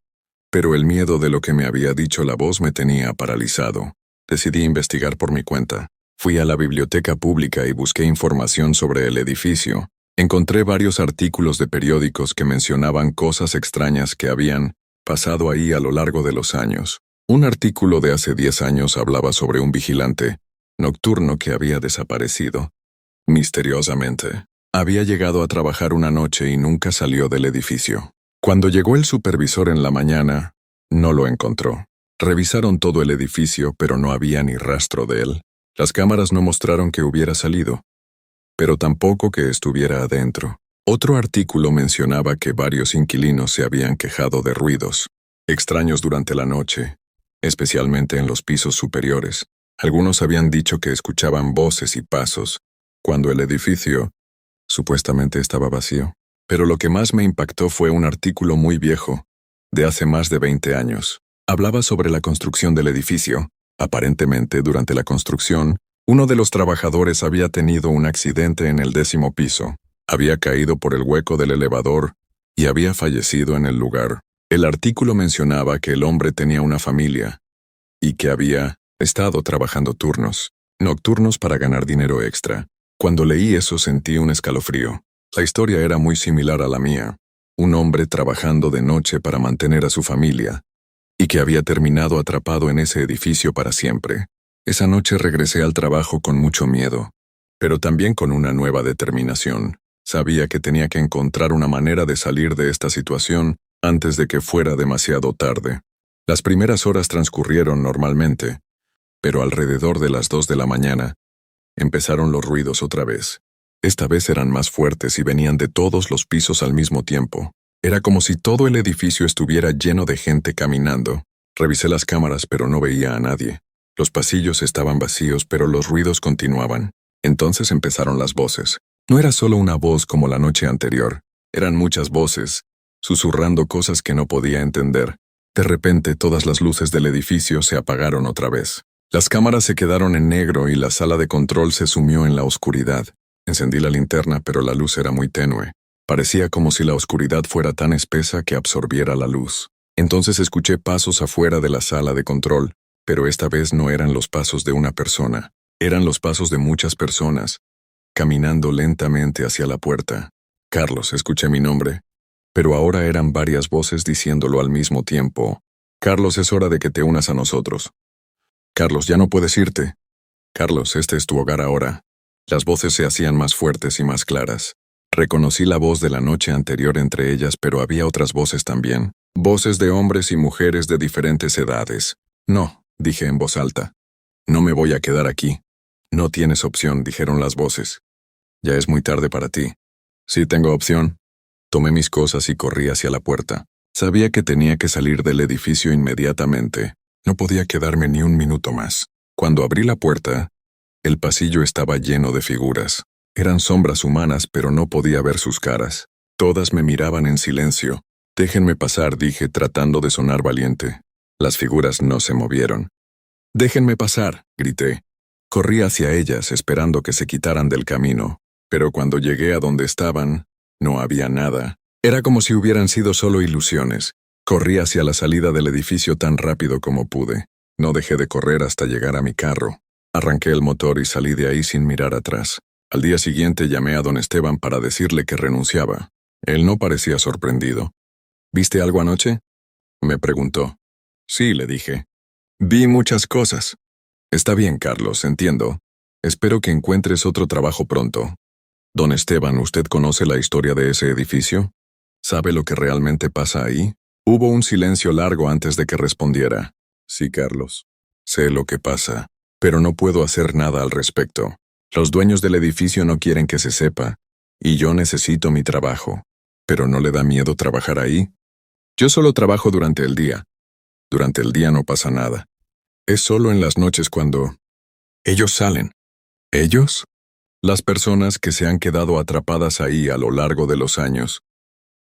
Speaker 1: pero el miedo de lo que me había dicho la voz me tenía paralizado. Decidí investigar por mi cuenta. Fui a la biblioteca pública y busqué información sobre el edificio. Encontré varios artículos de periódicos que mencionaban cosas extrañas que habían pasado ahí a lo largo de los años. Un artículo de hace 10 años hablaba sobre un vigilante nocturno que había desaparecido. Misteriosamente, había llegado a trabajar una noche y nunca salió del edificio. Cuando llegó el supervisor en la mañana, no lo encontró. Revisaron todo el edificio, pero no había ni rastro de él. Las cámaras no mostraron que hubiera salido, pero tampoco que estuviera adentro. Otro artículo mencionaba que varios inquilinos se habían quejado de ruidos extraños durante la noche, especialmente en los pisos superiores. Algunos habían dicho que escuchaban voces y pasos, cuando el edificio supuestamente estaba vacío. Pero lo que más me impactó fue un artículo muy viejo, de hace más de 20 años. Hablaba sobre la construcción del edificio. Aparentemente, durante la construcción, uno de los trabajadores había tenido un accidente en el 10º piso. Había caído por el hueco del elevador y había fallecido en el lugar. El artículo mencionaba que el hombre tenía una familia y que había estado trabajando turnos nocturnos para ganar dinero extra. Cuando leí eso sentí un escalofrío. La historia era muy similar a la mía. Un hombre trabajando de noche para mantener a su familia y que había terminado atrapado en ese edificio para siempre. Esa noche regresé al trabajo con mucho miedo, pero también con una nueva determinación. Sabía que tenía que encontrar una manera de salir de esta situación antes de que fuera demasiado tarde. Las primeras horas transcurrieron normalmente, pero alrededor de las 2 de la mañana empezaron los ruidos otra vez. Esta vez eran más fuertes y venían de todos los pisos al mismo tiempo. Era como si todo el edificio estuviera lleno de gente caminando. Revisé las cámaras, pero no veía a nadie. Los pasillos estaban vacíos, pero los ruidos continuaban. Entonces empezaron las voces. No era solo una voz como la noche anterior. Eran muchas voces, susurrando cosas que no podía entender. De repente, todas las luces del edificio se apagaron otra vez. Las cámaras se quedaron en negro y la sala de control se sumió en la oscuridad. Encendí la linterna, pero la luz era muy tenue. Parecía como si la oscuridad fuera tan espesa que absorbiera la luz. Entonces escuché pasos afuera de la sala de control, pero esta vez no eran los pasos de una persona. Eran los pasos de muchas personas, caminando lentamente hacia la puerta. Carlos, escuché mi nombre, pero ahora eran varias voces diciéndolo al mismo tiempo. Carlos, es hora de que te unas a nosotros. Carlos, ya no puedes irte. Carlos, este es tu hogar ahora. Las voces se hacían más fuertes y más claras. Reconocí la voz de la noche anterior entre ellas, pero había otras voces también. Voces de hombres y mujeres de diferentes edades. No, dije en voz alta. No me voy a quedar aquí. No tienes opción, dijeron las voces. Ya es muy tarde para ti. Sí tengo opción. Tomé mis cosas y corrí hacia la puerta. Sabía que tenía que salir del edificio inmediatamente. No podía quedarme ni un minuto más. Cuando abrí la puerta, el pasillo estaba lleno de figuras. Eran sombras humanas, pero no podía ver sus caras. Todas me miraban en silencio. Déjenme pasar, dije, tratando de sonar valiente. Las figuras no se movieron. Déjenme pasar, grité. Corrí hacia ellas, esperando que se quitaran del camino, pero cuando llegué a donde estaban, no había nada. Era como si hubieran sido solo ilusiones. Corrí hacia la salida del edificio tan rápido como pude. No dejé de correr hasta llegar a mi carro. Arranqué el motor y salí de ahí sin mirar atrás. Al día siguiente llamé a don Esteban para decirle que renunciaba. Él no parecía sorprendido. ¿Viste algo anoche?, me preguntó. Sí, le dije. Vi muchas cosas. Está bien, Carlos, entiendo. Espero que encuentres otro trabajo pronto. Don Esteban, ¿usted conoce la historia de ese edificio? ¿Sabe lo que realmente pasa ahí? Hubo un silencio largo antes de que respondiera. Sí, Carlos. Sé lo que pasa, pero no puedo hacer nada al respecto. Los dueños del edificio no quieren que se sepa, y yo necesito mi trabajo. ¿Pero no le da miedo trabajar ahí? Yo solo trabajo durante el día. Durante el día no pasa nada. Es solo en las noches cuando ellos salen. ¿Ellos? Las personas que se han quedado atrapadas ahí a lo largo de los años.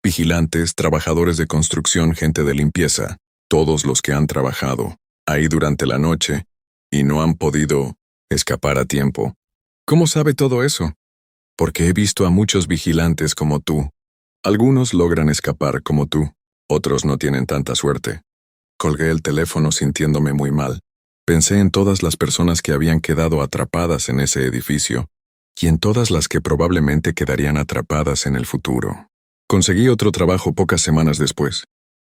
Speaker 1: Vigilantes, trabajadores de construcción, gente de limpieza, todos los que han trabajado ahí durante la noche y no han podido escapar a tiempo. ¿Cómo sabe todo eso? Porque he visto a muchos vigilantes como tú. Algunos logran escapar como tú, otros no tienen tanta suerte. Colgué el teléfono sintiéndome muy mal. Pensé en todas las personas que habían quedado atrapadas en ese edificio y en todas las que probablemente quedarían atrapadas en el futuro. Conseguí otro trabajo pocas semanas después,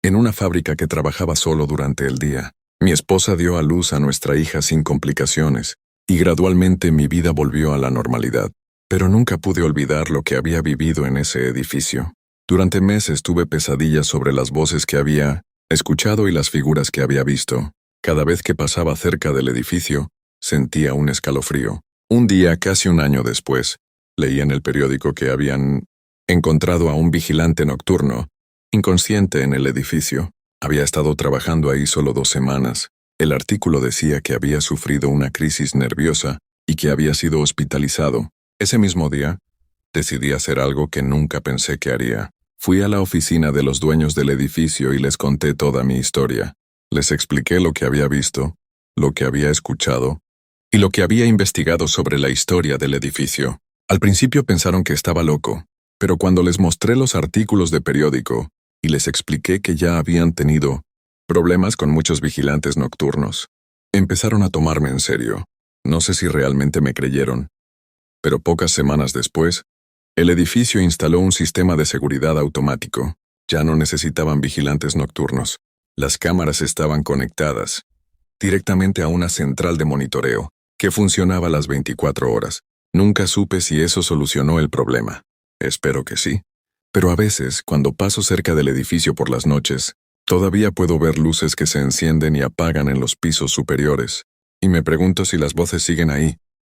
Speaker 1: en una fábrica que trabajaba solo durante el día. Mi esposa dio a luz a nuestra hija sin complicaciones, y gradualmente mi vida volvió a la normalidad. Pero nunca pude olvidar lo que había vivido en ese edificio. Durante meses tuve pesadillas sobre las voces que había escuchado y las figuras que había visto. Cada vez que pasaba cerca del edificio, sentía un escalofrío. Un día, casi un año después, leí en el periódico que habían encontrado a un vigilante nocturno, inconsciente en el edificio. Había estado trabajando ahí solo 2 semanas. El artículo decía que había sufrido una crisis nerviosa y que había sido hospitalizado. Ese mismo día, decidí hacer algo que nunca pensé que haría. Fui a la oficina de los dueños del edificio y les conté toda mi historia. Les expliqué lo que había visto, lo que había escuchado y lo que había investigado sobre la historia del edificio. Al principio pensaron que estaba loco, pero cuando les mostré los artículos de periódico y les expliqué que ya habían tenido problemas con muchos vigilantes nocturnos, empezaron a tomarme en serio. No sé si realmente me creyeron, pero pocas semanas después, el edificio instaló un sistema de seguridad automático. Ya no necesitaban vigilantes nocturnos. Las cámaras estaban conectadas directamente a una central de monitoreo que funcionaba las 24 horas. Nunca supe si eso solucionó el problema. Espero que sí. Pero a veces, cuando paso cerca del edificio por las noches, todavía puedo ver luces que se encienden y apagan en los pisos superiores. Y me pregunto si las voces siguen ahí,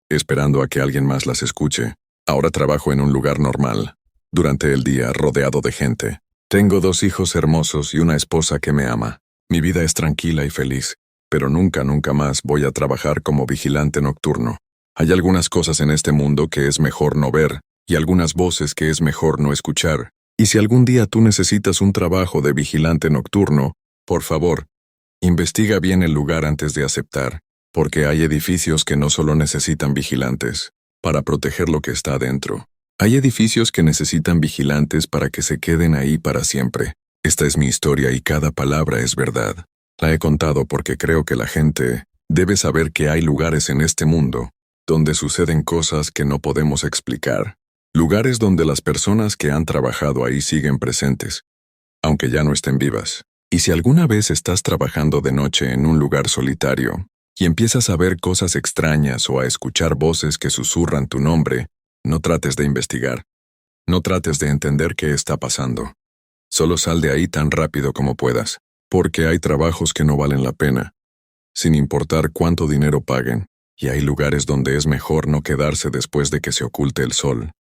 Speaker 1: esperando a que alguien más las escuche. Ahora trabajo en un lugar normal, durante el día rodeado de gente. Tengo 2 hijos hermosos y una esposa que me ama. Mi vida es tranquila y feliz, pero nunca más voy a trabajar como vigilante nocturno. Hay algunas cosas en este mundo que es mejor no ver, y algunas voces que es mejor no escuchar. Y si algún día tú necesitas un trabajo de vigilante nocturno, por favor, investiga bien el lugar antes de aceptar, porque hay edificios que no solo necesitan vigilantes para proteger lo que está adentro. Hay edificios que necesitan vigilantes para que se queden ahí para siempre. Esta es mi historia y cada palabra es verdad. La he contado porque creo que la gente debe saber que hay lugares en este mundo donde suceden cosas que no podemos explicar. Lugares donde las personas que han trabajado ahí siguen presentes, aunque ya no estén vivas. Y si alguna vez estás trabajando de noche en un lugar solitario y empiezas a ver cosas extrañas o a escuchar voces que susurran tu nombre, no trates de investigar. No trates de entender qué está pasando. Solo sal de ahí tan rápido como puedas, porque hay trabajos que no valen la pena, sin importar cuánto dinero paguen, y hay lugares donde es mejor no quedarse después de que se oculte el sol.